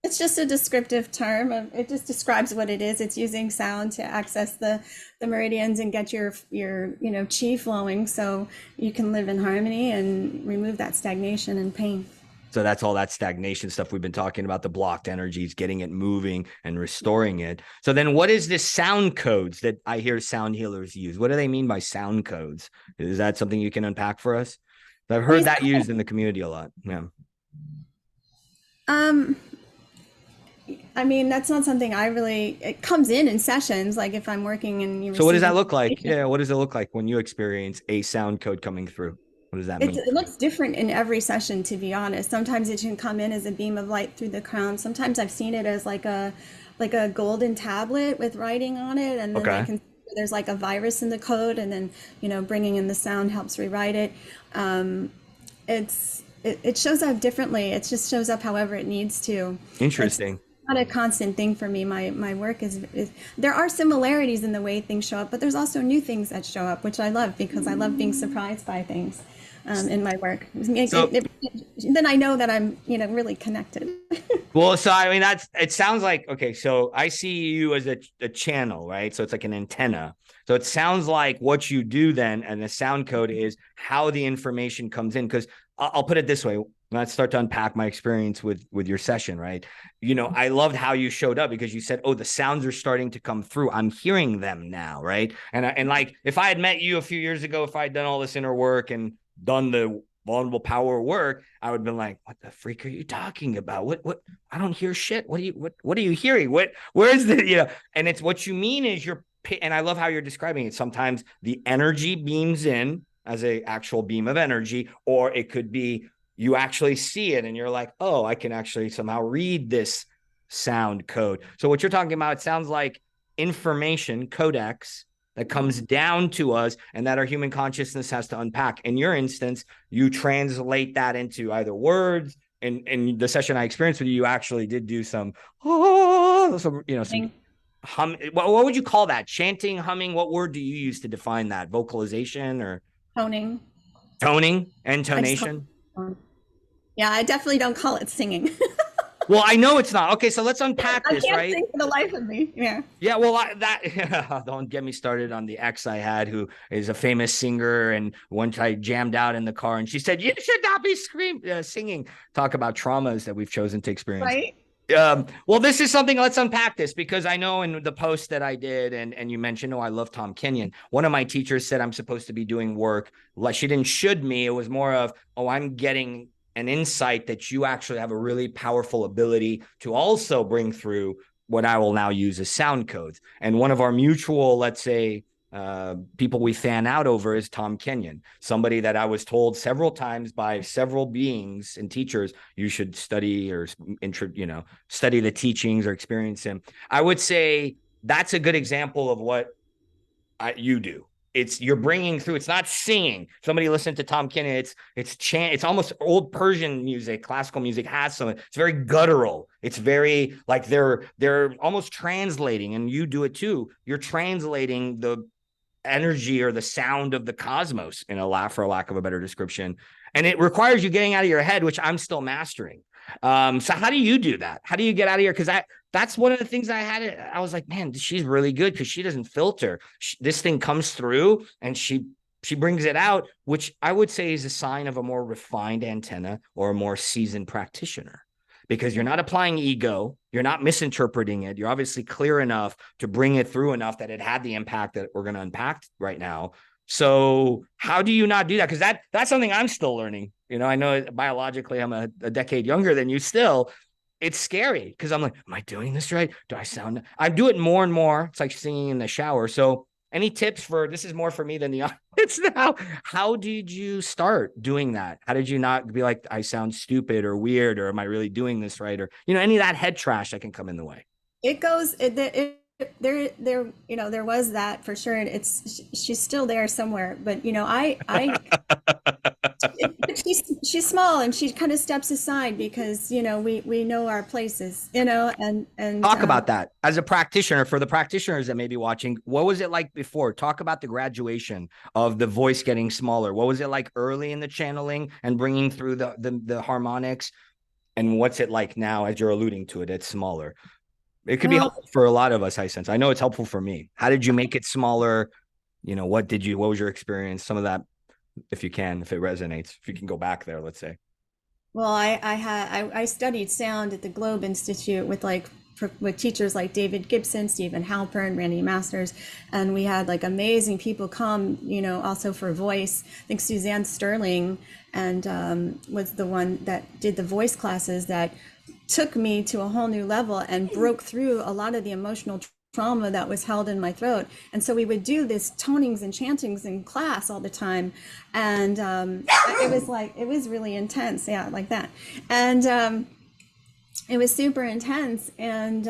It's just a descriptive term. It just describes what it is. It's using sound to access the meridians and get your chi flowing, so you can live in harmony and remove that stagnation and pain. So that's all that stagnation stuff we've been talking about, the blocked energies, getting it moving and restoring it. So then what is this sound codes that I hear sound healers use? What do they mean by sound codes? Is that something you can unpack for us? I've heard that used in the community a lot. Yeah. I mean, that's not something it comes in sessions, like if I'm working and you. So what does that look like? Yeah. What does it look like when you experience a sound code coming through? What does that mean? It looks different in every session, to be honest. Sometimes it can come in as a beam of light through the crown. Sometimes I've seen it as like a golden tablet with writing on it, and then there's like a virus in the code, and then bringing in the sound helps rewrite it. It shows up differently. It just shows up however it needs to. Interesting. It's not a constant thing for me. My work is there are similarities in the way things show up, but there's also new things that show up, which I love, because I love being surprised by things in my work. Then I know that I'm really connected. Well, so I mean, it sounds like, okay, so I see you as a channel, right? So it's like an antenna. So it sounds like what you do then, and the sound code is how the information comes in. Because I'll put it this way. Let's start to unpack my experience with your session, right? I loved how you showed up, because you said, oh, the sounds are starting to come through. I'm hearing them now, right? And like, if I had met you a few years ago, if I had done all this inner work and done the vulnerable power work, I would have been like, what the freak are you talking about? What I don't hear shit. What are you hearing? Where's the, and it's what you mean is and I love how you're describing it. Sometimes the energy beams in as a actual beam of energy, or it could be you actually see it and you're like, oh, I can actually somehow read this sound code. So what you're talking about, it sounds like information codex that comes down to us and that our human consciousness has to unpack. In your instance, you translate that into either words. In the session I experienced with you, you actually did do some hum. What would you call that? Chanting, humming? What word do you use to define that? Vocalization or Toning? Intonation? Yeah, I definitely don't call it singing. Well, I know it's not. Okay, so let's unpack this, right? I can't sing for the life of me. Yeah. Yeah, well, don't get me started on the ex I had, who is a famous singer, and once I jammed out in the car and she said, you should not be singing. Talk about traumas that we've chosen to experience. Right. Well, this is something, let's unpack this, because I know in the post that I did, and you mentioned, I love Tom Kenyon. One of my teachers said I'm supposed to be doing work. Like, she didn't should me. It was more of, I'm getting an insight that you actually have a really powerful ability to also bring through what I will now use as sound codes. And one of our mutual, let's say, people we fan out over is Tom Kenyon, somebody that I was told several times by several beings and teachers, you should study or study the teachings or experience him. I would say that's a good example of what you do. You're bringing through, it's not singing. Somebody listened to Tom Kenyon, it's chant, it's almost old Persian music, classical music has some, it's very guttural. It's very like they're almost translating, and you do it too. You're translating the energy or the sound of the cosmos, for a lack of a better description. And it requires you getting out of your head, which I'm still mastering. So how do you do that? How do you get out of here? Because that's one of the things I had. I was like, man, she's really good because she doesn't filter. This thing comes through and she brings it out, which I would say is a sign of a more refined antenna or a more seasoned practitioner, because you're not applying ego. You're not misinterpreting it. You're obviously clear enough to bring it through enough that it had the impact that we're going to unpack right now. So how do you not do that? Because that's something I'm still learning. You know, I know biologically I'm a decade younger than you still. It's scary because I'm like, am I doing this right? Do I sound? I do it more and more. It's like singing in the shower. So any tips for, this is more for me than the audience now. How did you start doing that? How did you not be like, I sound stupid or weird, or am I really doing this right? Or, you know, any of that head trash that can come in the way. It goes there, you know, there was that for sure, and she's still there somewhere, but you know, she's small and she kind of steps aside because you know we know our places, you know, and Talk about that as a practitioner. For the practitioners that may be watching, what was it like before? Talk about the graduation of the voice getting smaller. What was it like early in the channeling and bringing through the harmonics? And what's it like now as you're alluding to it? It's smaller. It could be well, helpful for a lot of us, I sense. I know it's helpful for me. How did you make it smaller? You know, what was your experience? Some of that, if you can, if it resonates, if you can go back there, let's say. well, I studied sound at the Globe Institute with with teachers like David Gibson, Stephen Halpern, Randy Masters, and we had like amazing people come, you know, also for voice. I think Suzanne Sterling and was the one that did the voice classes that took me to a whole new level and broke through a lot of the emotional trauma that was held in my throat. And so we would do this tonings and chantings in class all the time, and it was really intense, yeah, like that. And it was super intense. And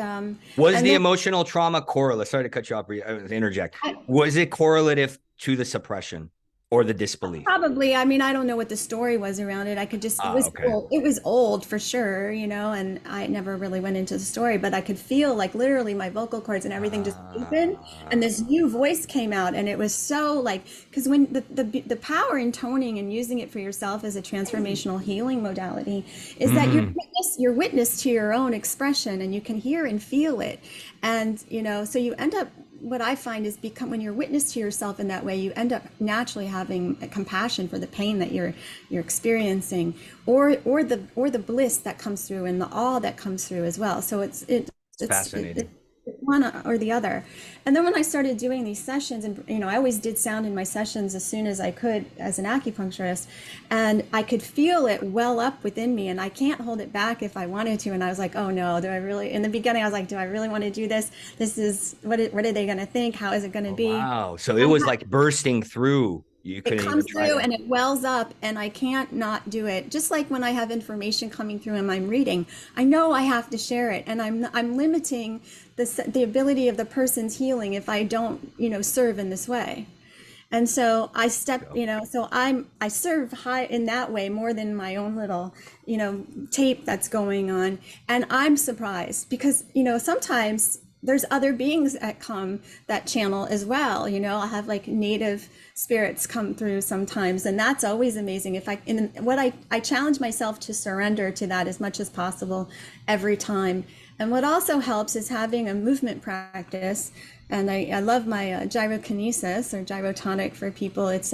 Was and the then emotional trauma correlative? Sorry to cut you off, interject. I, Was it correlative to the suppression or the disbelief? Probably. I mean, I don't know what the story was around it. I could just, Ah, okay. it was old for sure, you know, and I never really went into the story, but I could feel like literally my vocal cords and everything just opened, and this new voice came out. And it was so like, because when the power in toning and using it for yourself as a transformational healing modality is that you're witness to your own expression, and you can hear and feel it. And, you know, so you end up, what I find is when you're witness to yourself in that way, you end up naturally having a compassion for the pain that you're experiencing, or the bliss that comes through and the awe that comes through as well. So it's Fascinating. one or the other. And then when I started doing these sessions, and you know, I always did sound in my sessions as soon as I could as an acupuncturist, and I could feel it well up within me, and I can't hold it back if I wanted to. And I was like, oh no, do I really? In the beginning, I was like, do I really want to do this? This is what are they going to think? How is it going to be? Wow. So it was like bursting through. You It couldn't even comes try through to. and it wells up, and I can't not do it. Just like when I have information coming through and I'm reading, I know I have to share it, and I'm limiting the ability of the person's healing if I don't, you know, serve in this way. And so I step, you know, so I serve high in that way more than my own little, you know, tape that's going on. And I'm surprised because, you know, sometimes there's other beings that come that channel as well. You know, I'll have like native spirits come through sometimes, and that's always amazing. I challenge myself to surrender to that as much as possible every time. And what also helps is having a movement practice. And I love my gyrokinesis or gyrotonic for people. It's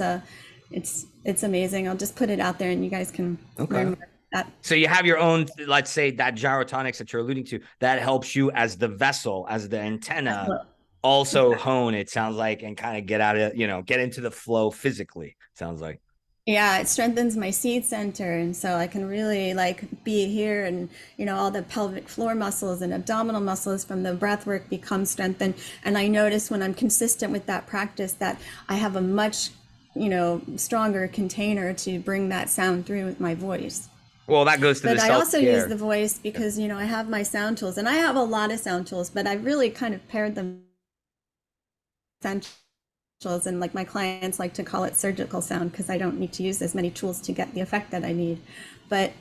amazing. I'll just put it out there and you guys can learn more about that. So you have your own, let's say, that gyrotonics that you're alluding to, that helps you as the vessel, as the antenna, also hone, it sounds like, and kind of get out of, you know, get into the flow physically, sounds like. Yeah, it strengthens my seed center, and so I can really like be here, and you know, all the pelvic floor muscles and abdominal muscles from the breath work become strengthened. And I notice when I'm consistent with that practice that I have a much, you know, stronger container to bring that sound through with my voice. Well, that goes to But the I also use self-care. the voice because, you know, I have my sound tools, and I have a lot of sound tools, but I really kind of paired them essentials, and like my clients like to call it surgical sound because I don't need to use as many tools to get the effect that I need. But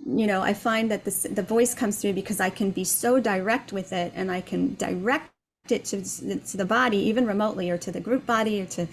you know, I find that the voice comes through because I can be so direct with it, and I can direct it to the body, even remotely, or to the group body, or to,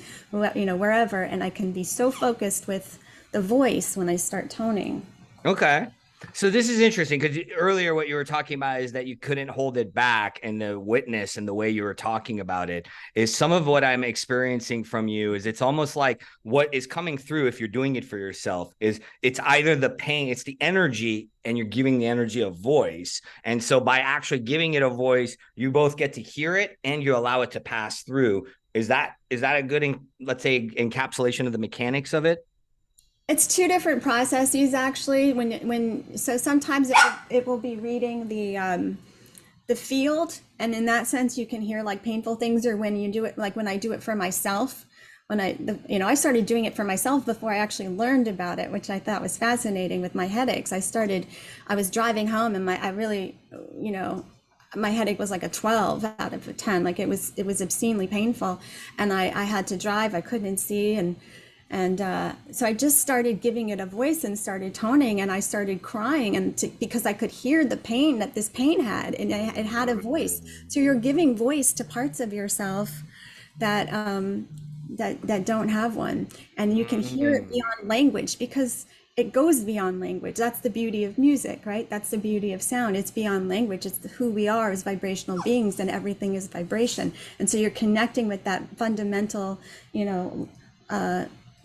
you know, wherever, and I can be so focused with the voice when I start toning. Okay. So this is interesting because earlier what you were talking about is that you couldn't hold it back, and the witness and the way you were talking about it is some of what I'm experiencing from you is it's almost like what is coming through if you're doing it for yourself is it's either the pain, it's the energy, and you're giving the energy a voice. And so by actually giving it a voice, you both get to hear it and you allow it to pass through. Is that a good, let's say, encapsulation of the mechanics of it? It's two different processes actually. So sometimes it will be reading the field, and in that sense you can hear like painful things, or when you do it, like when I do it for myself, I started doing it for myself before I actually learned about it, which I thought was fascinating with my headaches. I was driving home and my headache was like a 12 out of a 10. Like it was obscenely painful, and I had to drive. I couldn't see, and so I just started giving it a voice and started toning, and I started crying, because I could hear the pain that this pain had, and it had a voice. So you're giving voice to parts of yourself that that don't have one, and you can hear it beyond language, because it goes beyond language. That's the beauty of music, right? That's the beauty of sound. It's beyond language. It's who we are as vibrational beings, and everything is vibration. And so you're connecting with that fundamental,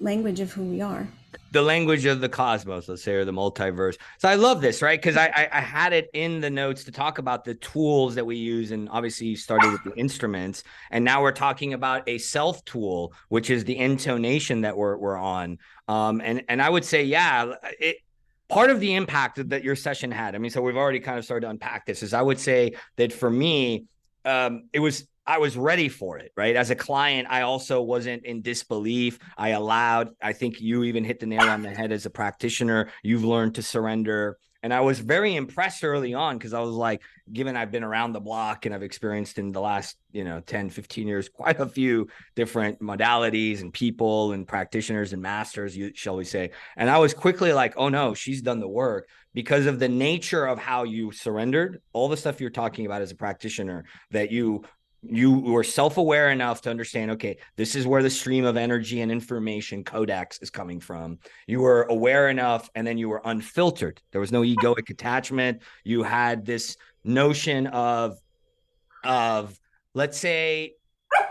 language of who we are. The language of the cosmos, let's say, or the multiverse. So I love this, right? Because I had it in the notes to talk about the tools that we use. And obviously you started with the instruments, and now we're talking about a self tool, which is the intonation that we're on. And I would say, yeah, part of the impact that your session had, I mean, so we've already kind of started to unpack this, is I would say that for me, I was ready for it, right? As a client, I also wasn't in disbelief. I think you even hit the nail on the head as a practitioner. You've learned to surrender. And I was very impressed early on, because I was like, given I've been around the block and I've experienced in the last, 10, 15 years, quite a few different modalities and people and practitioners and masters, shall we say. And I was quickly like, oh no, she's done the work, because of the nature of how you surrendered, all the stuff you're talking about as a practitioner, that you were self-aware enough to understand, okay, this is where the stream of energy and information codex is coming from. You were aware enough, and then you were unfiltered. There was no egoic attachment. You had this notion of let's say,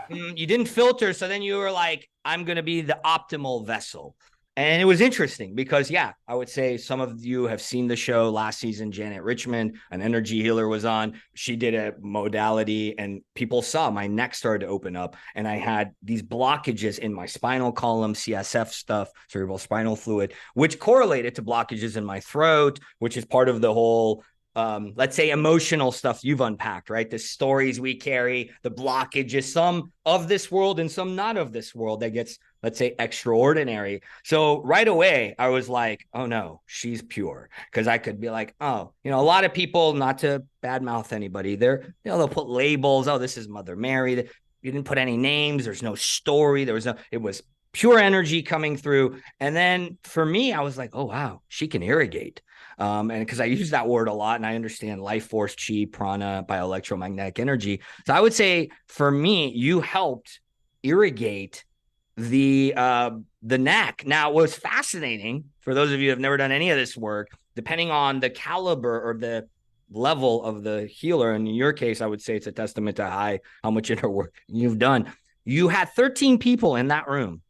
you didn't filter. So then you were like, I'm going to be the optimal vessel. And it was interesting because, yeah, I would say some of you have seen the show last season. Janet Richmond, an energy healer, was on. She did a modality, and people saw my neck started to open up, and I had these blockages in my spinal column, CSF stuff, cerebral spinal fluid, which correlated to blockages in my throat, which is part of the whole let's say emotional stuff you've unpacked, right? The stories we carry, the blockages, some of this world and some not of this world, that gets, let's say, extraordinary. So right away, I was like, oh no, she's pure. Because I could be like, oh, a lot of people, not to badmouth anybody, they'll put labels. Oh, this is Mother Mary. You didn't put any names. There's no story. It was pure energy coming through. And then for me, I was like, oh, wow, she can irrigate. And because I use that word a lot, and I understand life force, chi, prana, bioelectromagnetic energy. So I would say for me, you helped irrigate the neck. Now, what's fascinating, for those of you who have never done any of this work, depending on the caliber or the level of the healer, and in your case, I would say it's a testament to how much inner work you've done. You had 13 people in that room,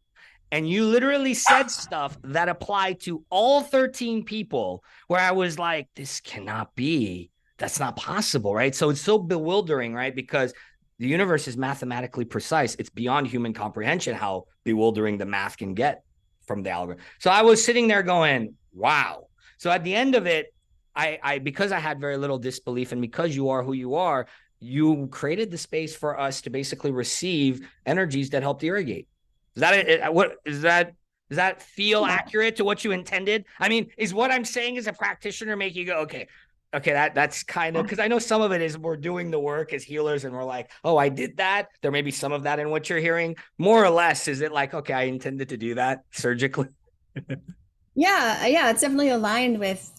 and you literally said stuff that applied to all 13 people, where I was like, this cannot be. That's not possible, right? So it's so bewildering, right? Because the universe is mathematically precise. It's beyond human comprehension how bewildering the math can get from the algorithm. So I was sitting there going, wow. So at the end of it, I because I had very little disbelief, and because you are who you are, you created the space for us to basically receive energies that helped irrigate. Is that does that feel accurate to what you intended? I mean, is what I'm saying as a practitioner make you go, okay, that's kind of, because I know some of it is we're doing the work as healers and we're like, oh, I did that. There may be some of that in what you're hearing. More or less, is it like, okay, I intended to do that surgically? Yeah, it's definitely aligned with,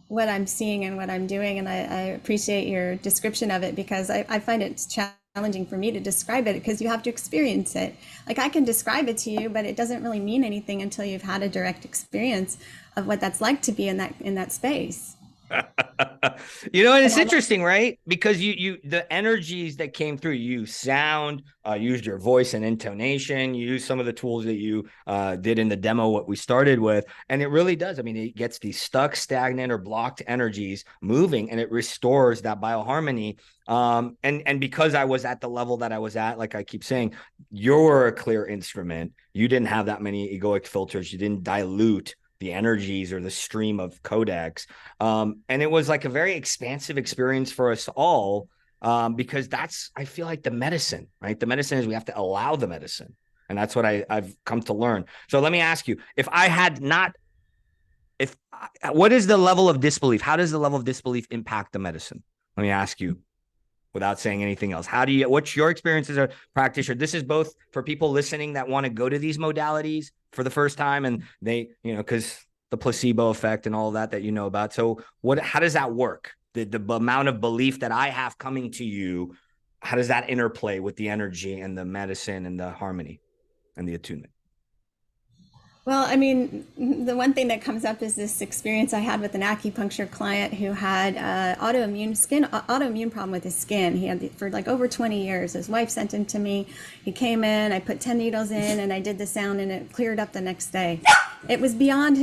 what I'm seeing and what I'm doing. And I appreciate your description of it, because I find it challenging for me to describe it because you have to experience it. Like I can describe it to you, but it doesn't really mean anything until you've had a direct experience of what that's like to be in that space. You know, and it's interesting, right? Because the energies that came through, you sound, used your voice and intonation, you used some of the tools that you did in the demo, what we started with. And it really does. I mean, it gets these stuck, stagnant, or blocked energies moving, and it restores that bioharmony. And because I was at the level that I was at, like I keep saying, you're a clear instrument. You didn't have that many egoic filters. You didn't dilute the energies or the stream of codex. And it was like a very expansive experience for us all, because that's, I feel like, the medicine, right? The medicine is we have to allow the medicine. And that's what I've come to learn. So let me ask you, what is the level of disbelief? How does the level of disbelief impact the medicine? Let me ask you, without saying anything else. What's your experience as a practitioner? This is both for people listening that want to go to these modalities for the first time, and they, because the placebo effect and all that you know about. So how does that work? The amount of belief that I have coming to you, how does that interplay with the energy and the medicine and the harmony and the attunement? Well, I mean, the one thing that comes up is this experience I had with an acupuncture client who had autoimmune problem with his skin. He had for like over 20 years. His wife sent him to me. He came in, I put 10 needles in, and I did the sound, and it cleared up the next day. It was beyond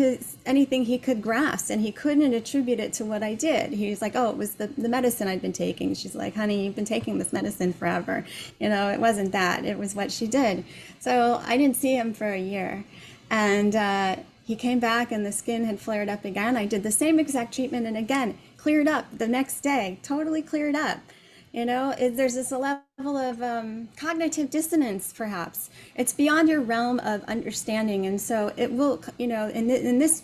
anything he could grasp, and he couldn't attribute it to what I did. He was like, oh, it was the medicine I'd been taking. She's like, honey, you've been taking this medicine forever. It wasn't that. It was what she did. So I didn't see him for a year. And he came back and the skin had flared up again. I did the same exact treatment and again, cleared up the next day, totally cleared up. There's this level of cognitive dissonance, perhaps. It's beyond your realm of understanding. And so it will, in this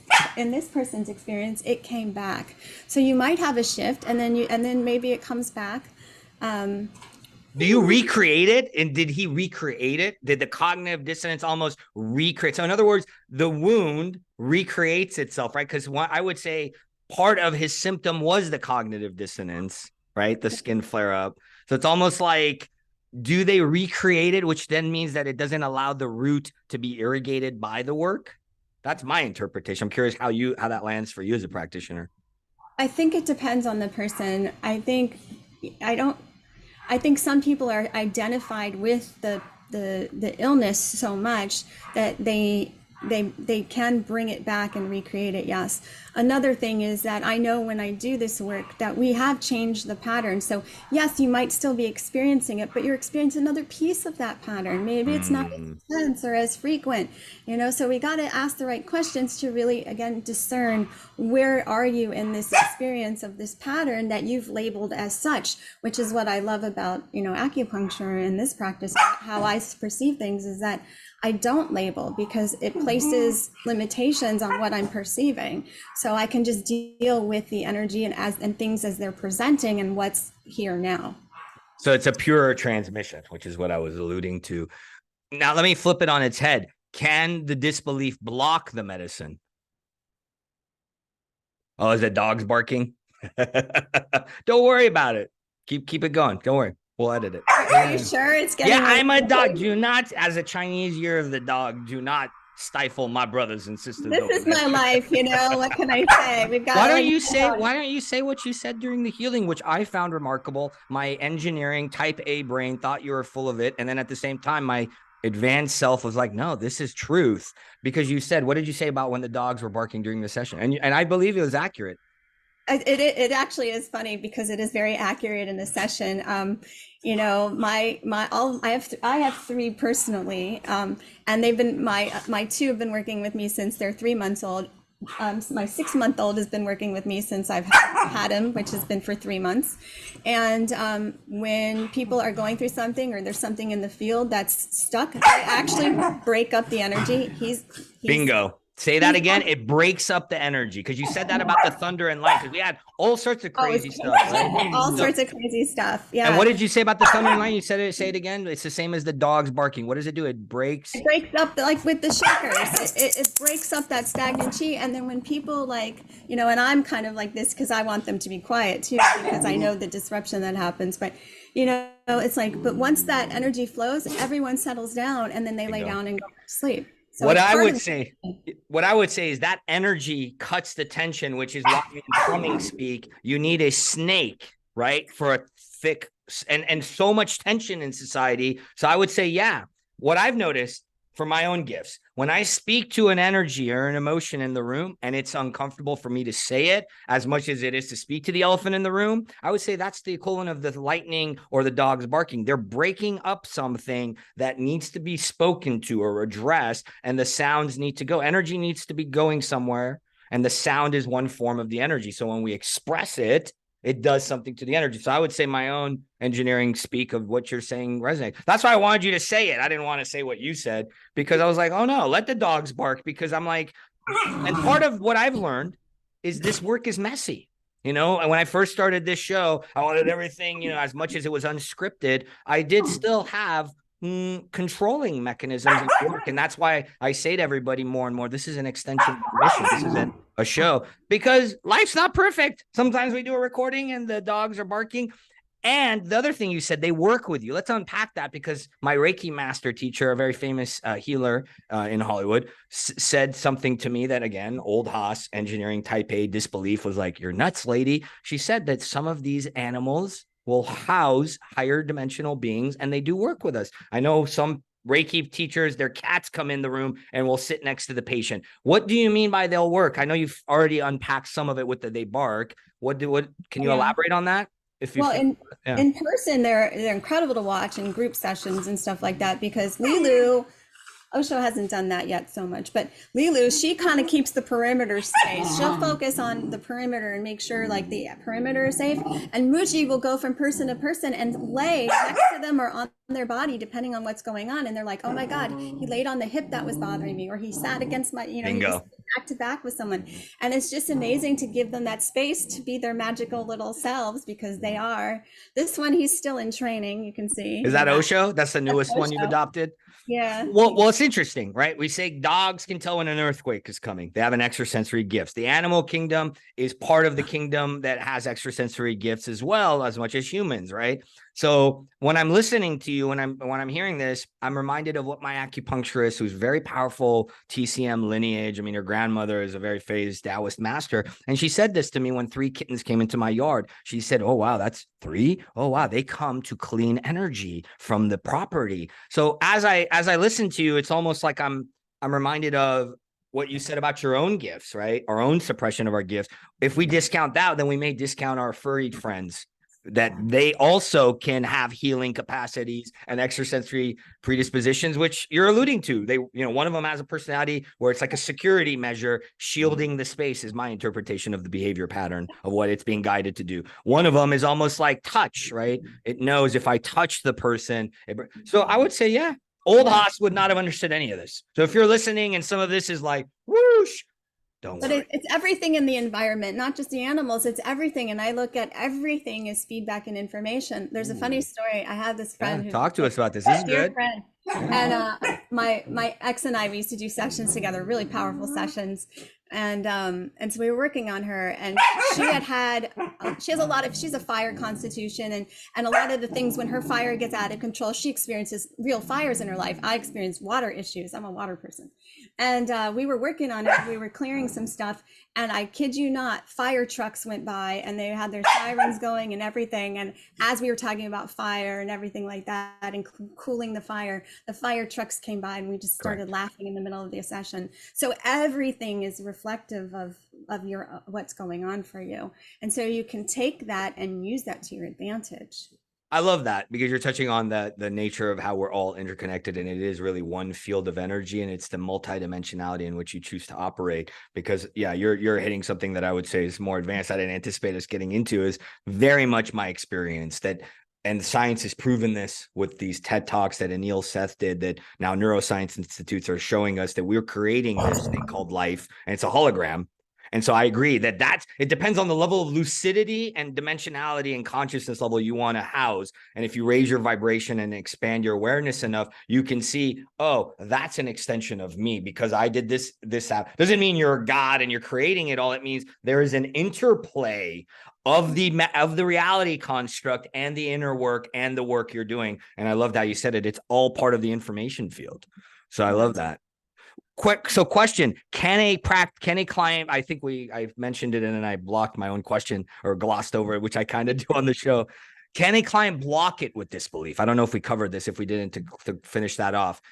person's experience, it came back. So you might have a shift and then maybe it comes back. Do you recreate it? And did he recreate it? Did the cognitive dissonance almost recreate? So in other words, the wound recreates itself, right? Because I would say part of his symptom was the cognitive dissonance, right? The skin flare up. So it's almost like, do they recreate it, which then means that it doesn't allow the root to be irrigated by the work? That's my interpretation. I'm curious how that lands for you as a practitioner. I think it depends on the person. I think some people are identified with the illness so much that they can bring it back and recreate it. Yes. Another thing is that I know when I do this work that we have changed the pattern. So yes, you might still be experiencing it, but you're experiencing another piece of that pattern. Maybe it's not as intense or as frequent, so we got to ask the right questions to really, again, discern where are you in this experience of this pattern that you've labeled as such, which is what I love about, acupuncture and this practice. How I perceive things is that I don't label because it places limitations on what I'm perceiving. So I can just deal with the energy and things as they're presenting and what's here now. So it's a pure transmission, which is what I was alluding to. Now, let me flip it on its head. Can the disbelief block the medicine? Oh, is it dogs barking? Don't worry about it. Keep it going. Don't worry. We'll edit it. Are you sure it's getting? Yeah, I'm a dog. Do not, as a Chinese year of the dog, do not stifle my brothers and sisters. This is my life, What can I say? We've got. Why don't you say what you said during the healing, which I found remarkable? My engineering type A brain thought you were full of it, and then at the same time, my advanced self was like, no, this is truth. Because you said, what did you say about when the dogs were barking during the session? And I believe it was accurate. It actually is funny because it is very accurate in the session. I have three personally, and they've been my two have been working with me since they're 3 months old. My 6-month-old has been working with me since I've had him, which has been for 3 months. And when people are going through something or there's something in the field that's stuck, I actually break up the energy. He's bingo. Say that again. It breaks up the energy, because you said that about the thunder and light, because we had all sorts of crazy stuff, right? All sorts of crazy stuff. Yeah. And what did you say about the thunder and light? You said it. Say it again. It's the same as the dogs barking. What does it do? It breaks. It breaks up, like with the shakers, it breaks up that stagnant chi. And then when people like, you know, and I'm kind of like this because I want them to be quiet too, because I know the disruption that happens. But, you know, it's like, but once that energy flows, everyone settles down and then they lay down and go to sleep. So what I would say is that energy cuts the tension, which is why in plumbing speak, you need a snake, right? For a thick and so much tension in society. So I would say, yeah, what I've noticed for my own gifts, when I speak to an energy or an emotion in the room and it's uncomfortable for me to say it as much as it is to speak to the elephant in the room, I would say that's the equivalent of the lightning or the dogs barking. They're breaking up something that needs to be spoken to or addressed, and the sounds need to go. Energy needs to be going somewhere, and the sound is one form of the energy. So when we express it, it does something to the energy. So I would say my own engineering speak of what you're saying resonates. That's why I wanted you to say it. I didn't want to say what you said, because I was like, oh no, let the dogs bark, because I'm like, and part of what I've learned is this work is messy. You know, and when I first started this show, I wanted everything, you know, as much as it was unscripted, I did still have controlling mechanisms at work. And that's why I say to everybody more and more, this is an extension of the mission. This isn't a show, because life's not perfect. Sometimes we do a recording and the dogs are barking. And the other thing you said, they work with you. Let's unpack that, because my Reiki master teacher, a very famous healer in Hollywood, said something to me that, again, old Haas, engineering type A disbelief, was like, you're nuts, lady. She said that some of these animals will house higher dimensional beings, and they do work with us. I know some Reiki teachers, their cats come in the room and will sit next to the patient. What do you mean by they'll work? I know you've already unpacked some of it with the they bark. What can you elaborate on that? In person, they're incredible to watch in group sessions and stuff like that, because Lilu, Osho hasn't done that yet so much, but Lilu, she kind of keeps the perimeter space. She'll focus on the perimeter and make sure like the perimeter is safe. And Muji will go from person to person and lay next to them or on their body, depending on what's going on. And they're like, oh my God, he laid on the hip that was bothering me, or he sat against my, you know, he was back to back with someone. And it's just amazing to give them that space to be their magical little selves, because they are. This one, he's still in training, you can see. Is that Osho? That's the newest one you've adopted? Yeah. Well, it's interesting, right? We say dogs can tell when an earthquake is coming. They have an extrasensory gifts. The animal kingdom is part of the kingdom that has extrasensory gifts as well, as much as humans, right? So when I'm listening to you, when I'm hearing this, I'm reminded of what my acupuncturist, who's very powerful TCM lineage. I mean, her grandmother is a very phased Taoist master. And she said this to me when 3 kittens came into my yard. She said, oh, wow, that's 3. Oh, wow. They come to clean energy from the property. So as I listen to you, it's almost like I'm reminded of what you said about your own gifts, right? Our own suppression of our gifts. If we discount that, then we may discount our furry friends, that they also can have healing capacities and extrasensory predispositions, which you're alluding to. They, you know, one of them has a personality where it's like a security measure, shielding the space, is my interpretation of the behavior pattern of what it's being guided to do. One of them is almost like touch, right? It knows if I touch the person. So I would say, yeah, old Haas would not have understood any of this. So if you're listening and some of this is like, whoosh, don't worry. But it's everything in the environment, not just the animals, it's everything. And I look at everything as feedback and information. There's a funny story. I have this friend who talk to us about this. This is good. Friend. And my ex and I, we used to do sessions together, really powerful sessions. And so we were working on her, and she she's a fire constitution, and a lot of the things, when her fire gets out of control, she experiences real fires in her life. I experience water issues. I'm a water person. And we were working on it. We were clearing some stuff, and I kid you not, fire trucks went by and they had their sirens going and everything. And as we were talking about fire and everything like that and cooling the fire trucks came by, and we just started laughing in the middle of the session. So everything is reflective of your what's going on for you. And so you can take that and use that to your advantage. I love that, because you're touching on the nature of how we're all interconnected, and it is really one field of energy, and it's the multidimensionality in which you choose to operate. Because yeah, you're hitting something that I would say is more advanced. I didn't anticipate us getting into, is very much my experience that and science has proven this with these TED Talks that Anil Seth did, that now neuroscience institutes are showing us that we're creating this thing called life, and it's a hologram. And so I agree that it depends on the level of lucidity and dimensionality and consciousness level you want to house. And if you raise your vibration and expand your awareness enough, you can see, oh, that's an extension of me because I did this app. Doesn't mean you're a God and you're creating it all. It means there is an interplay of the reality construct and the inner work and the work you're doing. And I loved how you said it. It's all part of the information field. So I love that. Question, can a client, I think I've mentioned it and then I blocked my own question or glossed over it, which I kind of do on the show. Can a client block it with disbelief? I don't know if we covered this, if we didn't, to finish that off.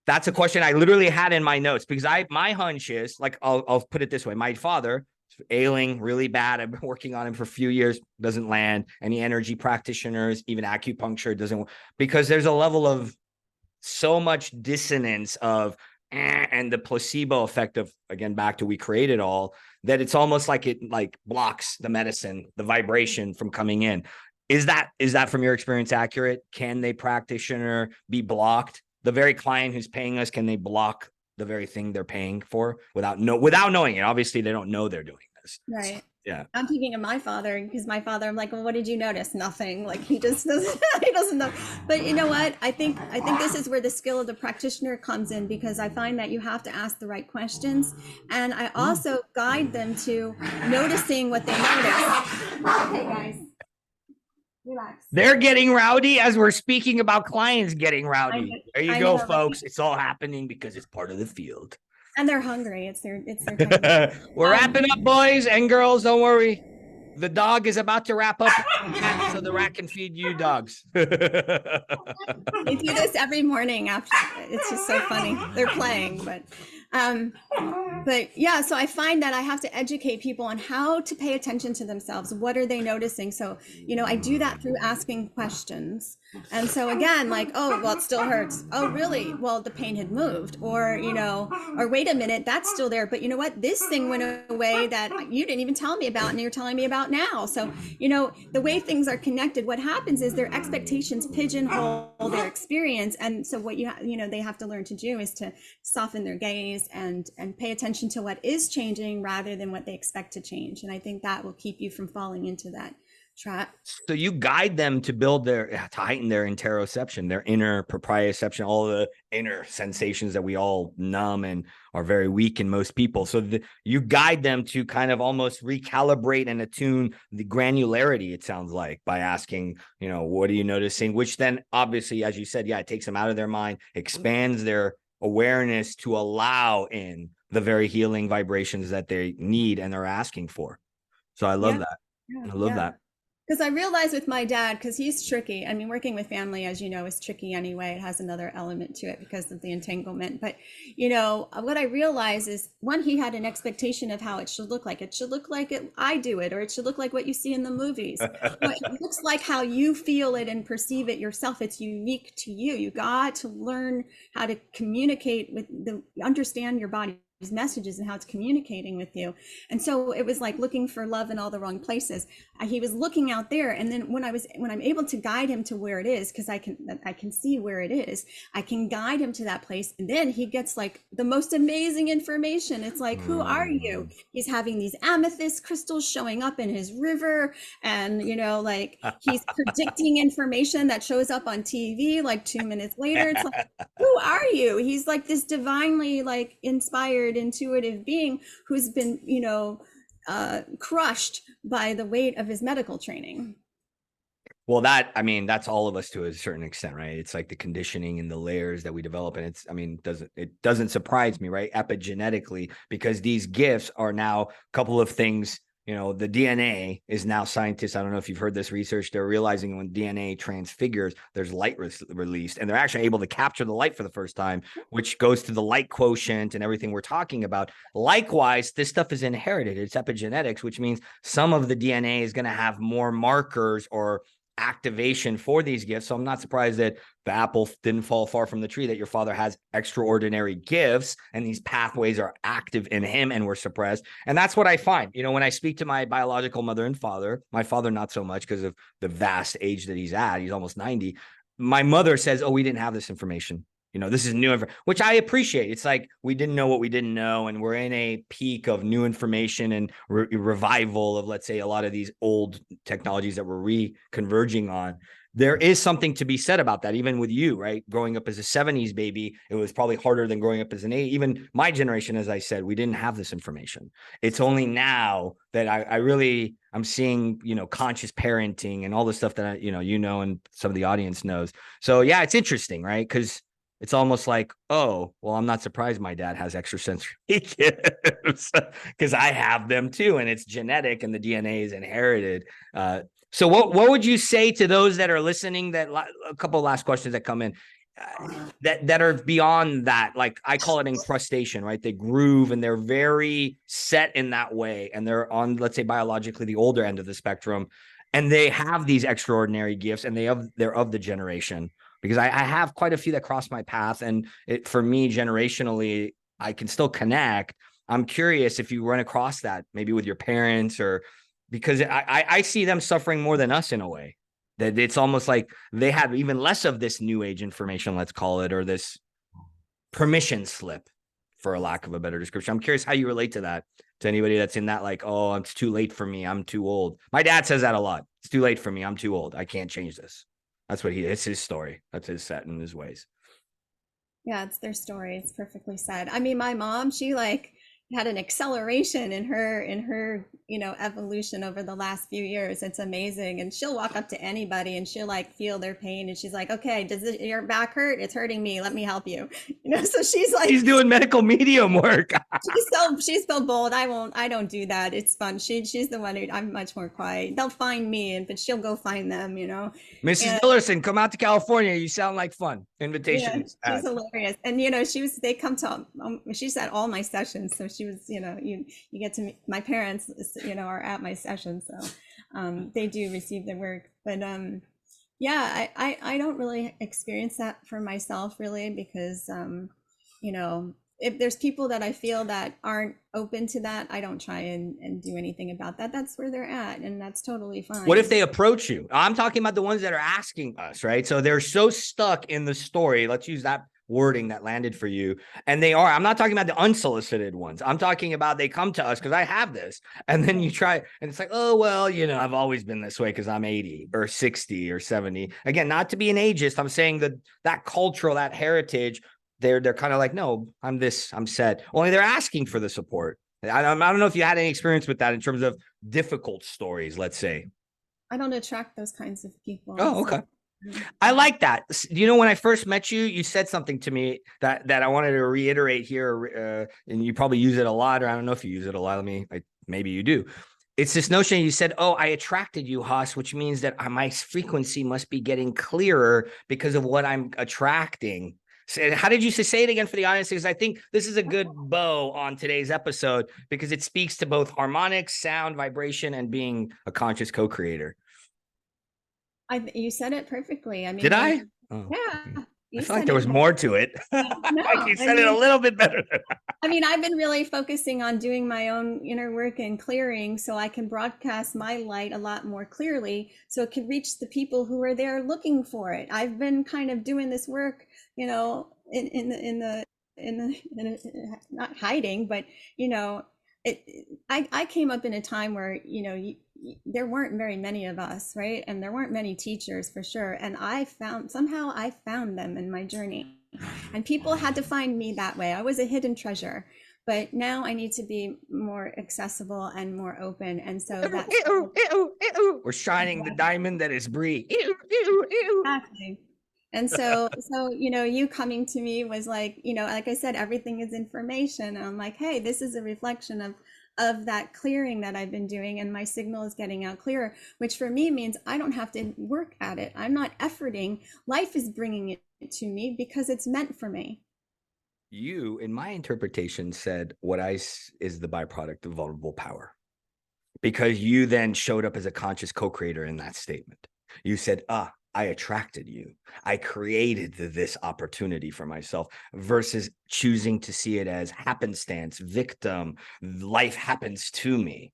That's a question I literally had in my notes because my hunch is, like, I'll put it this way. My father is ailing really bad. I've been working on him for a few years, doesn't land. Any energy practitioners, even acupuncture doesn't, because there's a level of so much dissonance of, and the placebo effect of, again, back to we create it all, that it's almost like it like blocks the medicine, the vibration from coming in. Is that from your experience accurate? Can the practitioner be blocked? The very client who's paying us, can they block the very thing they're paying for without knowing it? Obviously they don't know they're doing this. Right. Yeah. I'm thinking of my father, because my father, I'm like, well, what did you notice? Nothing. Like he just doesn't, he doesn't know. But you know what? I think this is where the skill of the practitioner comes in, because I find that you have to ask the right questions. And I also guide them to noticing what they notice. Okay, guys. Relax. They're getting rowdy as we're speaking about clients getting rowdy. There you go, folks. It's all happening because it's part of the field. And they're hungry. It's their time. We're wrapping up, boys and girls. Don't worry. The dog is about to wrap up so the rat can feed you dogs. They do this every morning after. It's just so funny. They're playing, but yeah, so I find that I have to educate people on how to pay attention to themselves. What are they noticing? So, I do that through asking questions. And so again, like, oh, well, it still hurts. Oh, really? Well, the pain had moved, or, or wait a minute, that's still there. But you know what? This thing went away that you didn't even tell me about, and you're telling me about now. So, the way things are connected, what happens is their expectations pigeonhole their experience. And so what they have to learn to do is to soften their gaze and pay attention to what is changing rather than what they expect to change. And I think that will keep you from falling into that trap. So you guide them to heighten their interoception, their inner proprioception, all the inner sensations that we all numb and are very weak in most people. So you guide them to kind of almost recalibrate and attune the granularity, it sounds like, by asking, what are you noticing? Which then obviously, as you said, it takes them out of their mind, expands their awareness to allow in the very healing vibrations that they need and are asking for. So I love that. I love that. Because I realized with my dad, because he's tricky. I mean, working with family, as you know, is tricky anyway. It has another element to it because of the entanglement. But, what I realized is, one, he had an expectation of how it should look like. It should look like I do it, or it should look like what you see in the movies. It looks like how you feel it and perceive it yourself. It's unique to you. You got to learn how to communicate understand your body messages and how it's communicating with you. And so it was like looking for love in all the wrong places. He was looking out there, and then when I'm able to guide him to where it is, because I can see where it is, I can guide him to that place, and then he gets like the most amazing information. It's like, who are you? He's having these amethyst crystals showing up in his river, and like he's predicting information that shows up on TV like 2 minutes later. It's like, who are you? He's like this divinely like inspired, intuitive being who's been crushed by the weight of his medical training. Well, that's all of us to a certain extent, right? It's like the conditioning and the layers that we develop. And it doesn't surprise me, right? Epigenetically, because these gifts are now a couple of things. The DNA is now, scientists, I don't know if you've heard this research, they're realizing when DNA transfigures, there's light released, and they're actually able to capture the light for the first time, which goes to the light quotient and everything we're talking about. Likewise, this stuff is inherited. It's epigenetics, which means some of the DNA is going to have more markers or activation for these gifts. So I'm not surprised that the apple didn't fall far from the tree, that your father has extraordinary gifts and these pathways are active in him and were suppressed. And that's what I find, when I speak to my biological mother and father, my father, not so much because of the vast age that he's at. He's almost 90. My mother says, oh, we didn't have this information. This is new, which I appreciate. It's like we didn't know what we didn't know. And we're in a peak of new information and revival of, let's say, a lot of these old technologies that we're reconverging on. There is something to be said about that, even with you, right? Growing up as a 70s baby, it was probably harder than growing up as an 80s. Even my generation, as I said, we didn't have this information. It's only now that I'm seeing, conscious parenting and all the stuff that, and some of the audience knows. So yeah, it's interesting, right? Because it's almost like, oh, well, I'm not surprised my dad has extrasensory gifts because I have them too. And it's genetic and the DNA is inherited. So what would you say to those that are listening, that a couple of last questions that come in that are beyond that? Like I call it incrustation, right? They groove and they're very set in that way. And they're on, let's say, biologically the older end of the spectrum. And they have these extraordinary gifts and they're of the generation. Because I have quite a few that cross my path. And for me, generationally, I can still connect. I'm curious if you run across that maybe with your parents, or because I see them suffering more than us in a way. That it's almost like they have even less of this new age information, let's call it, or this permission slip, for a lack of a better description. I'm curious how you relate to that, to anybody that's in that, like, oh, it's too late for me. I'm too old. My dad says that a lot. It's too late for me. I'm too old. I can't change this. That's it's his story. That's his set in his ways. Yeah, it's their story. It's perfectly said. I mean, my mom, she like had an acceleration in her evolution over the last few years. It's amazing. And she'll walk up to anybody and she'll like feel their pain and she's like, okay, does your back hurt? It's hurting me, let me help you. So she's like, she's doing medical medium work. she's so bold. I don't do that. It's fun. She's the one I'm much more quiet. They'll find me, but she'll go find them, Mrs. Dellerson, come out to California. You sound like fun. Invitation. Yeah, she's hilarious. And they come to she's at all my sessions. So she was, you get to meet my parents, are at my sessions. So they do receive the work. But yeah, I don't really experience that for myself really, because if there's people that I feel that aren't open to that, I don't try and do anything about that. That's where they're at, and that's totally fine. What if they approach you? I'm talking about the ones that are asking us, right? So they're so stuck in the story. Let's use that wording that landed for you. And I'm not talking about the unsolicited ones. I'm talking about they come to us because I have this. And then you try, and it's like, oh, well, I've always been this way because I'm 80 or 60 or 70. Again, not to be an ageist. I'm saying that cultural, that heritage, they're kind of like, no, I'm set. Only they're asking for the support. I don't know if you had any experience with that in terms of difficult stories, let's say. I don't attract those kinds of people. Oh, okay. I like that. When I first met you, you said something to me that I wanted to reiterate here, and you probably use it a lot, or I don't know if you use it a lot. Maybe you do. It's this notion you said, oh, I attracted you, Haas, which means that my frequency must be getting clearer because of what I'm attracting. How did you say it again for the audience? Because I think this is a good bow on today's episode because it speaks to both harmonics, sound, vibration, and being a conscious co-creator. You said it perfectly. I mean, did I? Yeah. I feel like there was more to it. No, like you said it a little bit better. I mean, I've been really focusing on doing my own inner work and clearing so I can broadcast my light a lot more clearly so it can reach the people who are there looking for it. I've been kind of doing this work, in the not hiding, but I came up in a time where there weren't very many of us, right? And there weren't many teachers for sure. And I found them in my journey, and people had to find me that way. I was a hidden treasure, but now I need to be more accessible and more open. And so that's we're shining the diamond that is Bree. Exactly. And so, you coming to me was like, like I said, everything is information. And I'm like, hey, this is a reflection of that clearing that I've been doing, and my signal is getting out clearer, which for me means I don't have to work at it. I'm not efforting. Life is bringing it to me because it's meant for me. You, in my interpretation, said what is the byproduct of vulnerable power, because you then showed up as a conscious co-creator in that statement. You said, I attracted you. I created this opportunity for myself versus choosing to see it as happenstance, victim, life happens to me.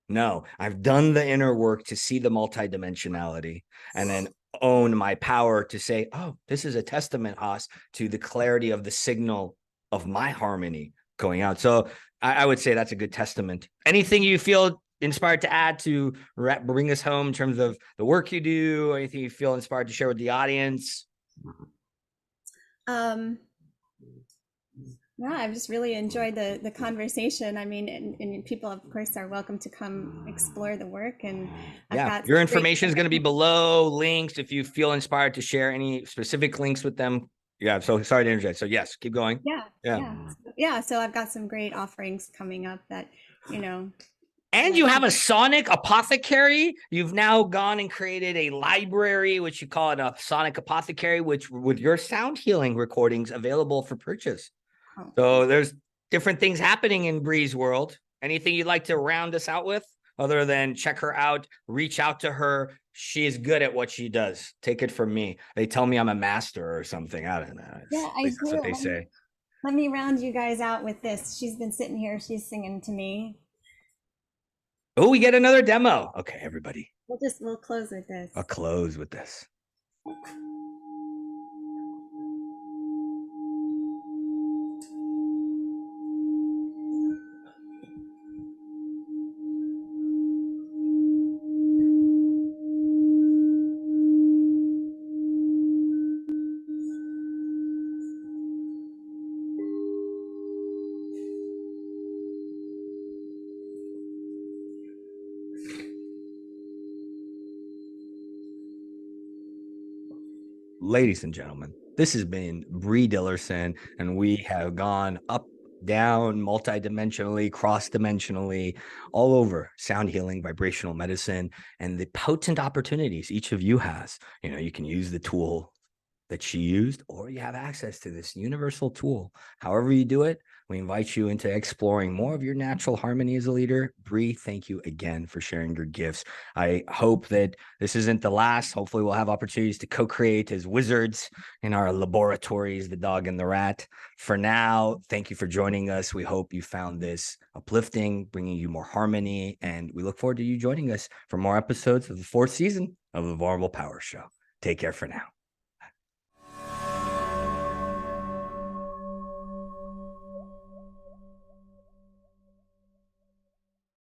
No, I've done the inner work to see the multidimensionality and then own my power to say, oh, this is a testament, Haas, to the clarity of the signal of my harmony going out. So I would say that's a good testament. Anything you feel inspired to add to bring us home in terms of the work you do? Anything you feel inspired to share with the audience? Yeah, I've just really enjoyed the conversation. I mean, and people, of course, are welcome to come explore the work. And I've got your information is going to be below, links if you feel inspired to share any specific links with them. Yeah, so sorry to interject. So yes, keep going. Yeah. So I've got some great offerings coming up that, And you have a sonic apothecary. You've now gone and created a library, which you call it a sonic apothecary, which with your sound healing recordings available for purchase. So there's different things happening in Bree's world. Anything you'd like to round us out with other than check her out, reach out to her. She is good at what she does. Take it from me. They tell me I'm a master or something. I don't know. Yeah, that's what they say. Let me round you guys out with this. She's been sitting here. She's singing to me. Oh, we get another demo. Okay, everybody. We'll close with this. I'll close with this. Ladies and gentlemen, this has been Bree Dellerson, and we have gone up, down, multidimensionally, cross-dimensionally, all over sound healing, vibrational medicine, and the potent opportunities each of you has. You can use the tool that she used, or you have access to this universal tool. However you do it, we invite you into exploring more of your natural harmony as a leader. Bree, thank you again for sharing your gifts. I hope that this isn't the last. Hopefully we'll have opportunities to co-create as wizards in our laboratories, the dog and the rat. For now, thank you for joining us. We hope you found this uplifting, bringing you more harmony, and we look forward to you joining us for more episodes of the 4th season of the Vulnerable Power Show. Take care for now.